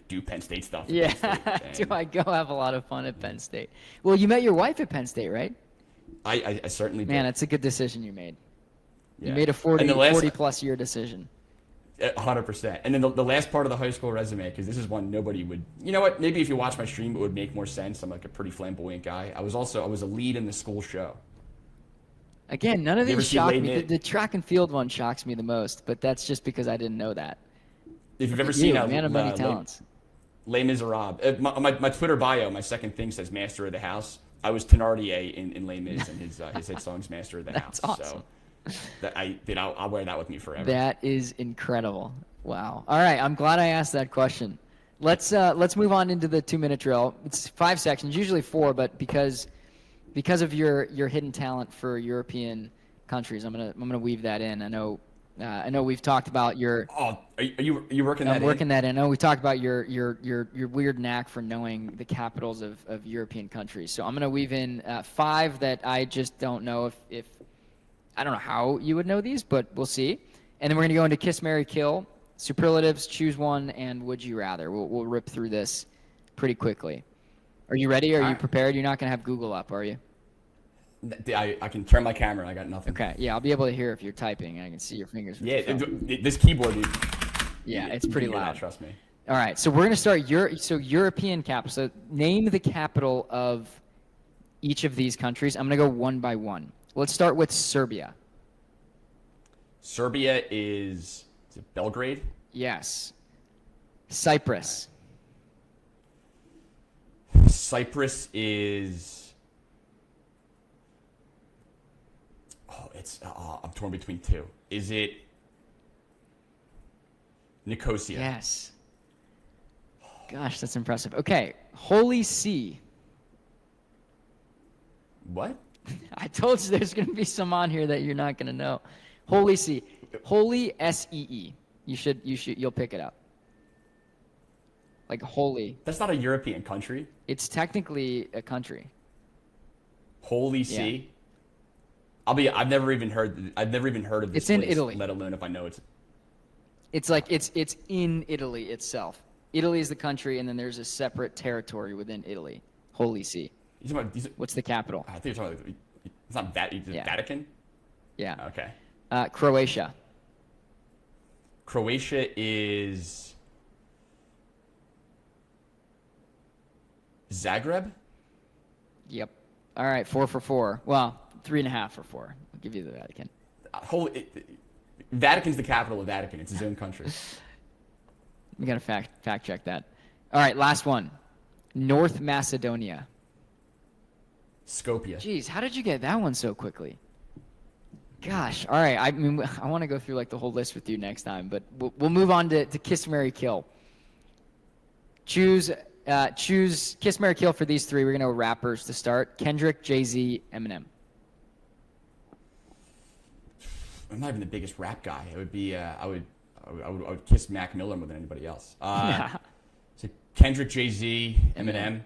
do Penn State stuff? Yeah, do I go have a lot of fun at Penn State? Well, you met your wife at Penn State, right? I certainly did. Man, it's a good decision you made. Yeah. You made a 40-plus year decision. 100%. And then the last part of the high school resume, because this is one nobody would. You know what? Maybe if you watch my stream, it would make more sense. I'm like a pretty flamboyant guy. I was a lead in the school show. Again, none of You ever these see shock Les me. Mis? The track and field one shocks me the most, but that's just because I didn't know that. If you've ever seen Man of many talents. Les Miserables, my Twitter bio, my second thing says Master of the House. I was Thenardier in Les Mis, and his hit song's Master of the That's House. awesome. So I'll wear that with me forever. That is incredible. Wow. All right, I'm glad I asked that question. Let's move on into the 2-minute drill. It's 5 sections, usually 4, but because of your hidden talent for European countries, I'm gonna weave that in. I know we've talked about your. Oh, are you working that in? I'm working that in. I know we talked about your weird knack for knowing the capitals of European countries. So I'm gonna weave in 5 that I just don't know if I don't know how you would know these, but we'll see. And then we're gonna go into Kiss, Marry, Kill, superlatives, choose one, and would you rather. We'll rip through this pretty quickly. Are you ready? Are you prepared? You're not gonna have Google up, are you? I can turn my camera. I got nothing. Okay. Yeah, I'll be able to hear if you're typing. I can see your fingers. Yeah, this keyboard, dude. Yeah, it's pretty you hear loud. that, trust me. All right, so we're gonna start European capital. So name the capital of each of these countries. I'm gonna go one by one. Let's start with Serbia. Serbia is it Belgrade? Yes. Cyprus. Cyprus is. I'm torn between 2. Is it Nicosia? Yes. Gosh, that's impressive. Okay, Holy See. What? I told you there's going to be some on here that you're not going to know. Holy See. Holy S-E-E. You'll pick it up. Like holy. That's not a European country. It's technically a country. Holy See. I've never even heard of this It's in place, Italy. let alone if I know it's. It's like it's in Italy itself. Italy is the country, and then there's a separate territory within Italy. Holy See. What's the capital? I think you're talking about. It's not Vatican. Yeah. Okay. Croatia. Croatia is Zagreb. Yep. All right, 4 for 4. Well, 3.5 for 4. I'll give you the Vatican. Vatican's the capital of Vatican. It's its own country. We got to fact check that. All right, last one. North Macedonia. Skopje. Jeez, how did you get that one so quickly? Gosh. All right. I mean, I want to go through like the whole list with you next time, but we'll move on to Kiss, Marry, Kill. Choose Kiss, Marry, Kill for these 3. We're gonna go rappers to start. Kendrick, Jay-Z, Eminem. I'm not even the biggest rap guy. It would be I would kiss Mac Miller more than anybody else. So Kendrick, Jay-Z, Eminem.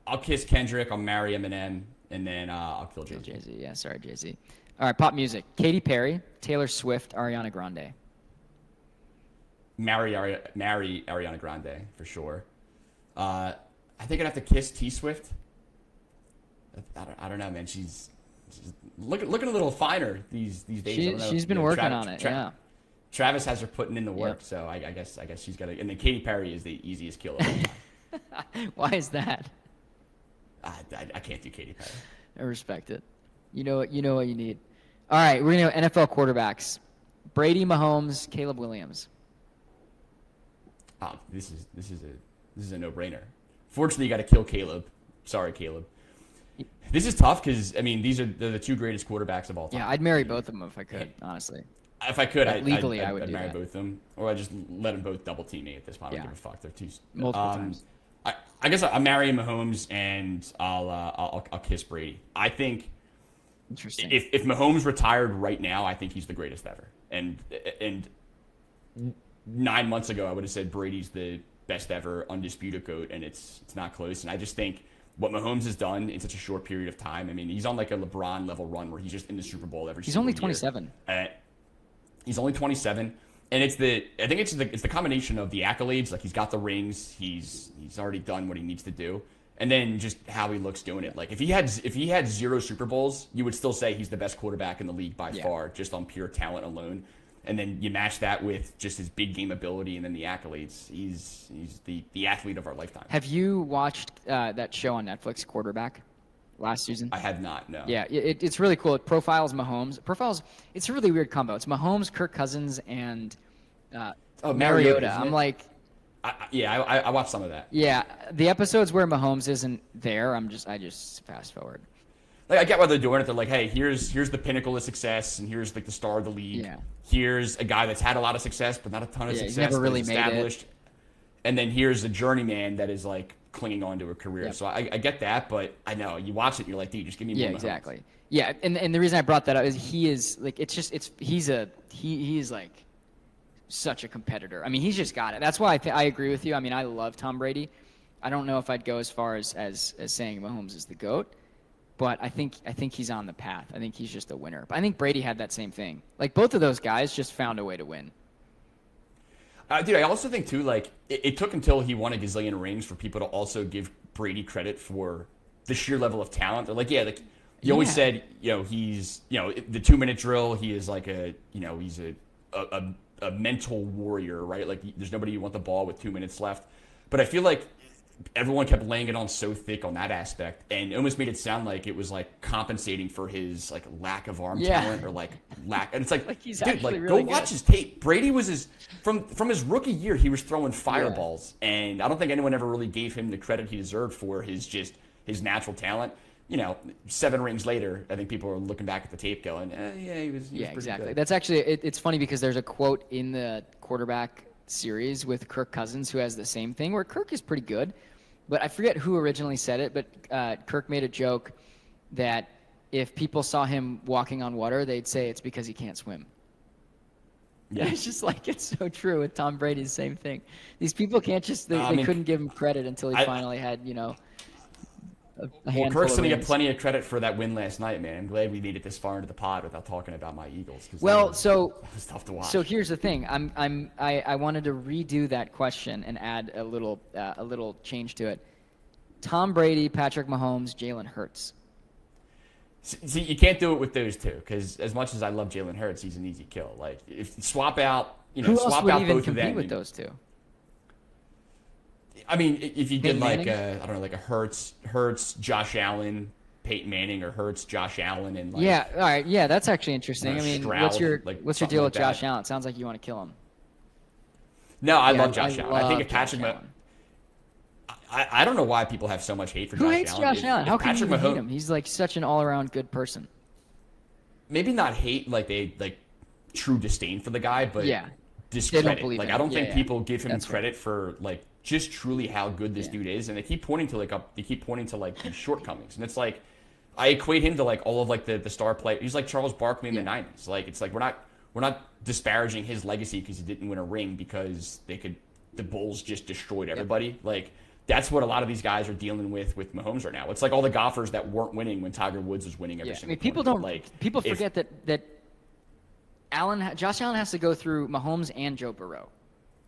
I'll kiss Kendrick. I'll marry Eminem, and then I'll kill Jay-Z. Jay-Z, yeah, sorry, Jay-Z. All right, pop music. Katy Perry, Taylor Swift, Ariana Grande. Marry Ariana Grande for sure. I think I'd have to kiss T Swift. I don't know, man. She's looking a little finer these days. She's been working on it. Yeah. Travis has her putting in the work, so I guess she's got to. And then Katy Perry is the easiest kill of all time. Why is that? I can't do Katy Perry. I respect it. You know what you need. All right, we're gonna go NFL quarterbacks. Brady, Mahomes, Caleb Williams. Oh, this is a no-brainer. Fortunately, you got to kill Caleb. Sorry, Caleb. This is tough because I mean they're the 2 greatest quarterbacks of all time. Yeah, I'd marry both of them if I could, honestly. If I could, I'd marry both of them, or I'd just let them both double team me at this point. I don't give a fuck. They're too multiple times. I guess I'm marrying Mahomes, and I'll kiss Brady. I think. Interesting. If Mahomes retired right now, I think he's the greatest ever. And 9 months ago, I would have said Brady's the best ever, undisputed GOAT, and it's not close. And I just think what Mahomes has done in such a short period of time. I mean, he's on like a LeBron level run where he's just in the Super Bowl every. He's only year. 27. He's only 27, and I think it's the combination of the accolades. Like he's got the rings, he's already done what he needs to do, and then just how he looks doing it. Like if he had 0 Super Bowls, you would still say he's the best quarterback in the league by far, just on pure talent alone. And then you match that with just his big game ability and then the accolades. He's the athlete of our lifetime. Have you watched that show on Netflix, Quarterback, last season? I have not, no. Yeah, it's really cool. It profiles Mahomes. It's a really weird combo. It's Mahomes, Kirk Cousins, and Mariota. I'm like... I watched some of that. Yeah, the episodes where Mahomes isn't there, I just fast forward. Like I get why they're doing it. They're like, hey, here's the pinnacle of success, and here's like the star of the league. Yeah. Here's a guy that's had a lot of success, but not a ton of success. He's never really but established. Made it. And then here's a journeyman that is like clinging on to a career. Yep. So I get that, but I know you watch it, and you're like, dude, just give me more. Yeah, exactly. Yeah, and the reason I brought that up is he is like he's like such a competitor. I mean, he's just got it. That's why I agree with you. I mean, I love Tom Brady. I don't know if I'd go as far as saying Mahomes is the GOAT, but I think he's on the path. I think he's just a winner. But I think Brady had that same thing. Like both of those guys just found a way to win. Dude, I also think too, like it took until he won a gazillion rings for people to also give Brady credit for the sheer level of talent. They're like, yeah, like you always said, he's, the 2-minute drill. He is like he's a mental warrior, right? Like there's nobody you want the ball with 2 minutes left. But I feel like everyone kept laying it on so thick on that aspect, and it almost made it sound like it was like compensating for his like lack of arm talent or like lack. And it's like he's dude, like really go watch his tape. Brady was from his rookie year, he was throwing fireballs, and I don't think anyone ever really gave him the credit he deserved for his natural talent. 7 rings later, I think people are looking back at the tape going, he was pretty exactly. good. That's actually it's funny because there's a quote in the quarterback series with Kirk Cousins who has the same thing where Kirk is pretty good, but I forget who originally said it, but Kirk made a joke that if people saw him walking on water, they'd say it's because he can't swim. Yeah. It's just like, it's so true with Tom Brady, the same thing. These people can't just, they couldn't give him credit until he finally had, Well, Kirk's going to get plenty of credit for that win last night, man. I'm glad we made it this far into the pod without talking about my Eagles. Well, it was tough to watch. So here's the thing. I wanted to redo that question and add a little change to it. Tom Brady, Patrick Mahomes, Jalen Hurts. See, you can't do it with those two because as much as I love Jalen Hurts, he's an easy kill. Like if swap out, who swap else would out even both of compete them. with those two? I mean, if you did Peyton like I don't know, like a Hurts, Josh Allen, Peyton Manning, or Hurts, Josh Allen, and like, all right, that's actually interesting. I mean, Stroud, what's your something deal like with Josh that. Allen? It sounds like you want to kill him. No, I love Josh Allen. I think if Josh Patrick, Allen. I don't know why people have so much hate for Who Josh hates Allen. Josh Allen? How can you Patrick even hate him? He's like such an all-around good person. Maybe not hate like they like true disdain for the guy, but discredit. Like I don't think people give him credit for like just truly how good this dude is, and they keep pointing to like these shortcomings, and it's like I equate him to like all of like the star play. He's like Charles Barkley in the '90s. Like it's like we're not disparaging his legacy because he didn't win a ring because the Bulls just destroyed everybody. Like that's what a lot of these guys are dealing with Mahomes right now. It's like all the golfers that weren't winning when Tiger Woods was winning every single tournament. People forget that Josh Allen has to go through Mahomes and Joe Burrow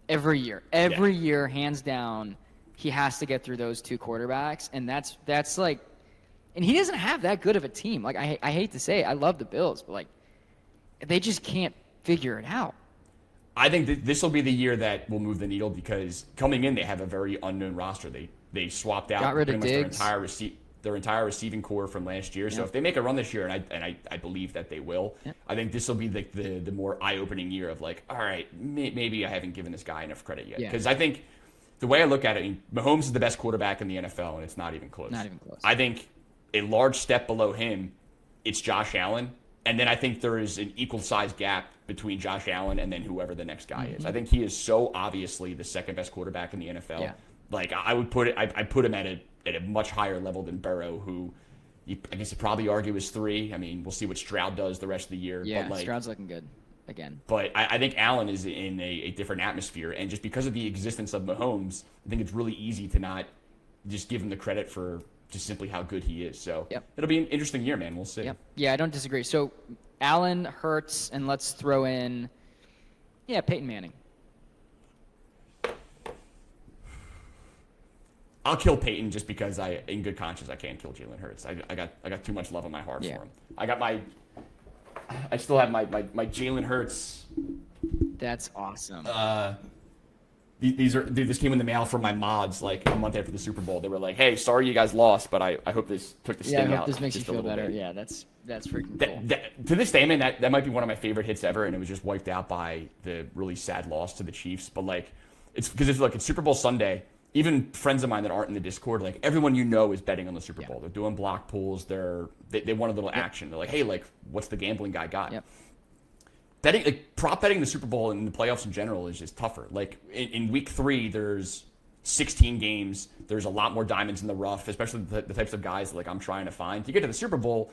every year. Every year, hands down, he has to get through those two quarterbacks, and that's like, and he doesn't have that good of a team. Like I hate to say it, I love the Bills, but like they just can't figure it out. I think this will be the year that will move the needle because coming in they have a very unknown roster. They swapped out pretty much their entire receiving core from last year. So if they make a run this year, and I believe that they will, I think this will be the more eye-opening year of like, all right, maybe I haven't given this guy enough credit yet. Because I think the way I look at it, Mahomes is the best quarterback in the NFL, and it's not even close. Not even close. I think a large step below him, it's Josh Allen. And then I think there is an equal-sized gap between Josh Allen and then whoever the next guy is. I think he is so obviously the second-best quarterback in the NFL. Yeah. Like I would put it, I put him at a much higher level than Burrow, who I guess you'd probably argue is 3. I mean, we'll see what Stroud does the rest of the year. Yeah, but Stroud's looking good again. But I think Allen is in a different atmosphere, and just because of the existence of Mahomes, I think it's really easy to not just give him the credit for just simply how good he is. So it'll be an interesting year, man. We'll see. Yep. Yeah, I don't disagree. So Allen, Hurts, and let's throw in, Peyton Manning. I'll kill Peyton just because in good conscience, I can't kill Jalen Hurts. I got too much love in my heart for him. I still have my Jalen Hurts. That's awesome. This came in the mail from my mods like a month after the Super Bowl. They were like, "Hey, sorry you guys lost, but I hope this took the sting out." I hope this makes you feel better. Bit. Yeah, that's freaking cool. To this day, man, that might be one of my favorite hits ever, and it was just wiped out by the really sad loss to the Chiefs. But like, it's because it's Super Bowl Sunday. Even friends of mine that aren't in the Discord, like everyone is betting on the Super Bowl. They're doing block pools. They want a little action. They're like, "Hey, like, what's the gambling guy got?" Yep. Prop betting the Super Bowl and the playoffs in general is just tougher. Like in week 3, there's 16 games. There's a lot more diamonds in the rough, especially the types of guys that, like, I'm trying to find. You get to the Super Bowl,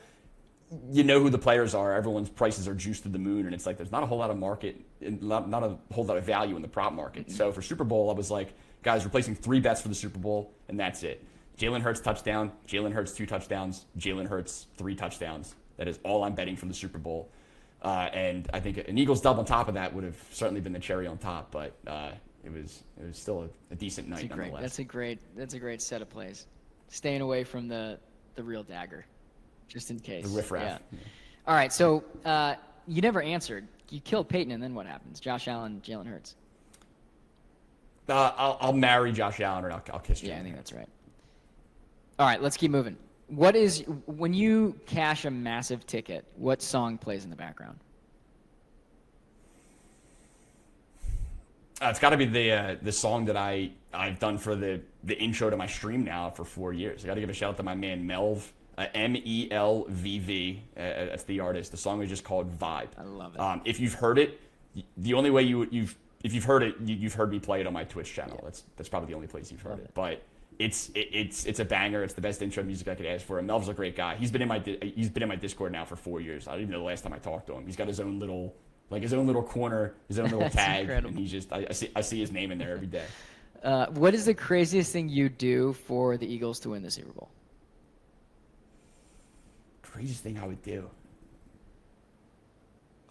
you know who the players are. Everyone's prices are juiced to the moon, and it's like there's not a whole lot of market, not a whole lot of value in the prop market. So for Super Bowl, I was like, guys, we're placing 3 bets for the Super Bowl, and that's it. Jalen Hurts touchdown, Jalen Hurts 2 touchdowns, Jalen Hurts 3 touchdowns. That is all I'm betting from the Super Bowl. And I think an Eagles dub on top of that would have certainly been the cherry on top, but it was still a decent night nonetheless. That's a great set of plays. Staying away from the real dagger, just in case. The riffraff. Yeah. All right, so you never answered. You killed Peyton, and then what happens? Josh Allen, Jalen Hurts. I'll marry Josh Allen, or I'll kiss Jalen. Yeah, I think that's right. All right, let's keep moving. When you cash a massive ticket, what song plays in the background? It's got to be the song that I've done for the intro to my stream now for 4 years. I got to give a shout out to my man Melv, MELVV. That's the artist. The song is just called Vibe. I love it. If you've heard it, the only way if you've heard it, you've heard me play it on my Twitch channel. Yeah. That's probably the only place you've heard it. But it's a banger. It's the best intro music I could ask for. And Melv's a great guy. He's been in my Discord now for 4 years. I don't even know the last time I talked to him. He's got his own little corner, his own little tag, incredible. And he's just I see his name in there every day. What is the craziest thing you do for the Eagles to win the Super Bowl? Craziest thing I would do.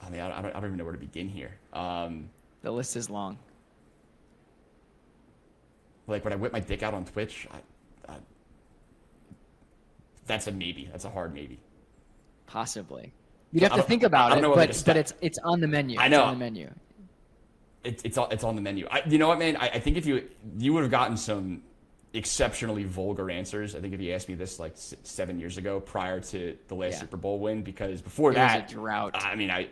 I mean, I don't even know where to begin here. The list is long. Like when I whip my dick out on Twitch, that's a maybe. That's a hard maybe. Possibly. You'd have to think about it, but it's on the menu. I know. It's on the menu. It's on the menu. You know what, man? I think if you would have gotten some exceptionally vulgar answers. I think if you asked me this like 7 years ago, prior to the last Super Bowl win, because before that, was a drought. I mean,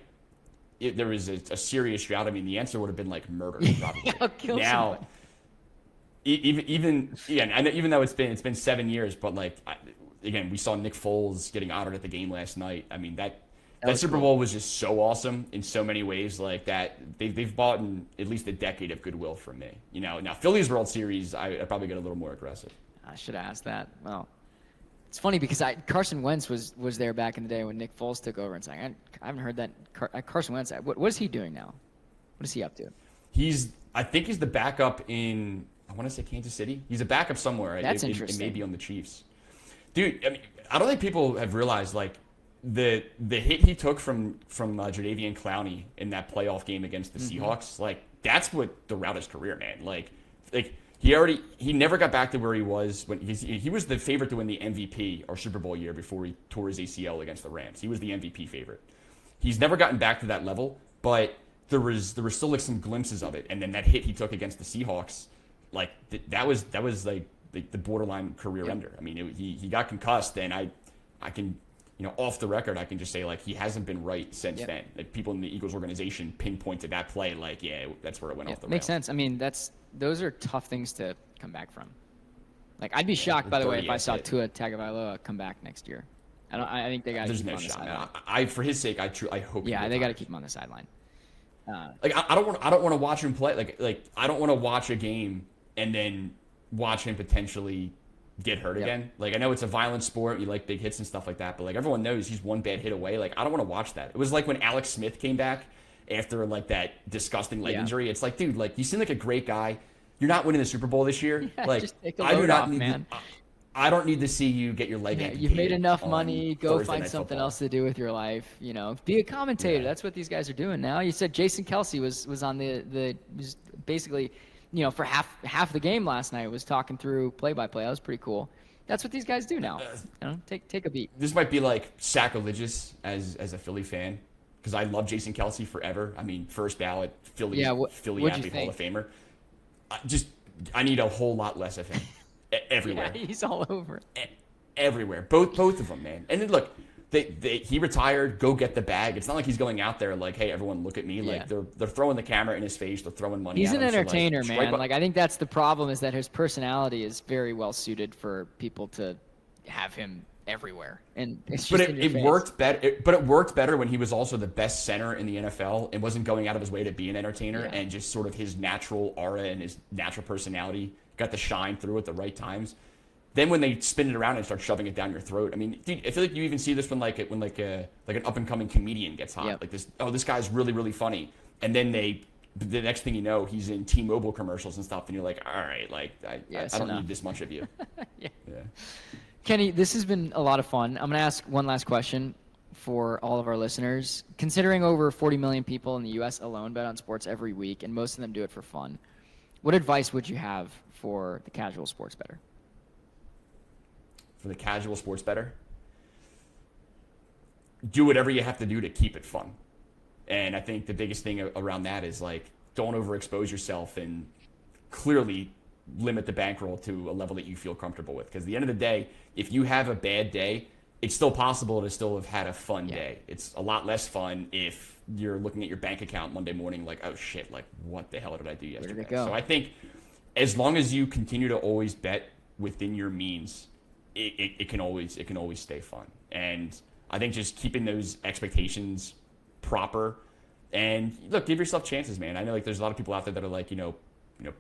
there was a serious drought. I mean, the answer would have been like murder, probably. I'll kill now, someone. even though it's been 7 years, but like again, we saw Nick Foles getting honored at the game last night. I mean that Super Bowl was just so awesome in so many ways. Like that, they've bought in at least a decade of goodwill from me. You know, now Philly's World Series, I probably get a little more aggressive. I should have asked that. Well, it's funny because Carson Wentz was there back in the day when Nick Foles took over, and saying I haven't heard that Carson Wentz. What is he doing now? What is he up to? I think he's the backup in, I want to say Kansas City. He's a backup somewhere. That's interesting. It may be on the Chiefs. Dude, I mean, I don't think people have realized like the hit he took from Jadeveon Clowney in that playoff game against the Seahawks. Like that's what derailed his career, man. Like he never got back to where he was when he was the favorite to win the MVP or Super Bowl year before he tore his ACL against the Rams. He was the MVP favorite. He's never gotten back to that level, but there was still like some glimpses of it. And then that hit he took against the Seahawks, like that was like the borderline career ender. I mean, he got concussed, and I can, you know, off the record, I can just say like he hasn't been right since then. Like people in the Eagles organization pinpointed that play, like that's where it went off the rails. Makes sense. I mean, those are tough things to come back from. Like I'd be shocked, by the way, if I saw Tua Tagovailoa come back next year. I think they got to keep him on the sideline. For his sake, I hope. Yeah, they got to keep him on the sideline. Like I don't want to watch him play. Like I don't want to watch a game and then watch him potentially get hurt again. Like I know it's a violent sport, you like big hits and stuff like that, but like everyone knows he's one bad hit away. Like I don't want to watch that. It was like when Alex Smith came back after like that disgusting leg injury. It's like, dude, like you seem like a great guy. You're not winning the Super Bowl this year. Like just take a load off, man. I don't need to see you get your leg amputated. You've made enough money. Go Thursday find Night something Football. else to do with your life. You know, be a commentator. That's what these guys are doing now. You said Jason Kelsey was on was basically for half the game last night was talking through play-by-play. That was pretty cool. That's what these guys do now. Take a beat. This might be like sacrilegious as a Philly fan, because I love Jason Kelce forever. I mean, first ballot Philly Philly athlete Hall of Famer. I need a whole lot less of him everywhere. Yeah, he's all over. Everywhere. Both of them, man. And then look, he retired. Go get the bag. It's not like he's going out there like, hey, everyone, look at me. Like they're throwing the camera in his face. They're throwing money. He's at an him, entertainer, so, man. Like I think that's the problem, is that his personality is very well suited for people to have him everywhere. And it's just it worked better. But it worked better when he was also the best center in the NFL and wasn't going out of his way to be an entertainer, and just sort of his natural aura and his natural personality got to shine through at the right times. Then when they spin it around and start shoving it down your throat, I mean, dude, I feel like you even see this when an up and coming comedian gets hot, like this guy's really, really funny, and then the next thing you know, he's in T-Mobile commercials and stuff, and you're like, all right, like I don't need this much of you. yeah. Kenny, this has been a lot of fun. I'm gonna ask one last question for all of our listeners. Considering over 40 million people in the U.S. alone bet on sports every week, and most of them do it for fun, what advice would you have for the casual sports bettor? For the casual sports bettor, do whatever you have to do to keep it fun. And I think the biggest thing around that is like, don't overexpose yourself and clearly limit the bankroll to a level that you feel comfortable with. Because at the end of the day, if you have a bad day, it's still possible to still have had a fun day. It's a lot less fun if you're looking at your bank account Monday morning like, oh shit, like what the hell did I do yesterday? Where did it go? So I think as long as you continue to always bet within your means, it can always stay fun. And I think just keeping those expectations proper, and look, give yourself chances, man. I know like there's a lot of people out there that are like,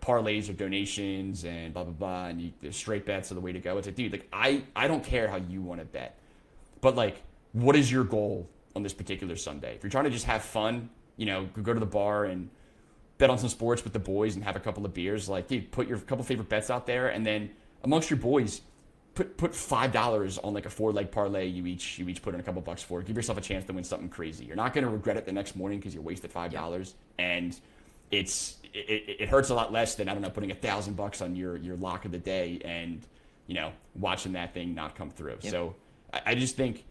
parlays or donations and blah blah blah, and the straight bets are the way to go. It's like, dude, like I don't care how you want to bet, but like, what is your goal on this particular Sunday? If you're trying to just have fun, go to the bar and bet on some sports with the boys and have a couple of beers, like, dude, put your couple favorite bets out there, and then amongst your boys, put $5 on like a 4-leg parlay you each put in a couple bucks for. Give yourself a chance to win something crazy. You're not going to regret it the next morning because you wasted $5, and it hurts a lot less than, I don't know, putting $1,000 on your lock of the day and watching that thing not come through. So I just think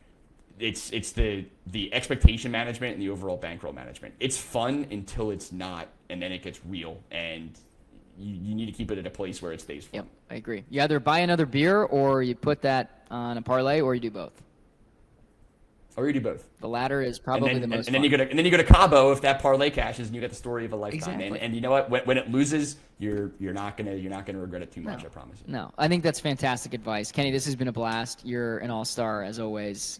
it's the expectation management and the overall bankroll management. It's fun until it's not, and then it gets real, and you need to keep it at a place where it stays fun. Yep, I agree. You either buy another beer, or you put that on a parlay, or you do both. Or you do both. The latter is probably the most. And then you go to Cabo if that parlay cashes, and you get the story of a lifetime. Exactly. And you know what? When it loses, you're not gonna regret it too much. I promise you. No, I think that's fantastic advice, Kenny. This has been a blast. You're an all-star as always.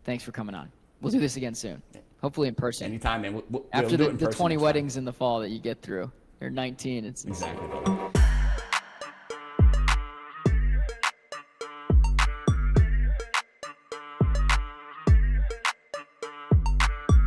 Thanks for coming on. We'll do this again soon. Hopefully in person. Anytime, man. After we'll the 20 weddings in the fall that you get through. Or 19. It's exactly.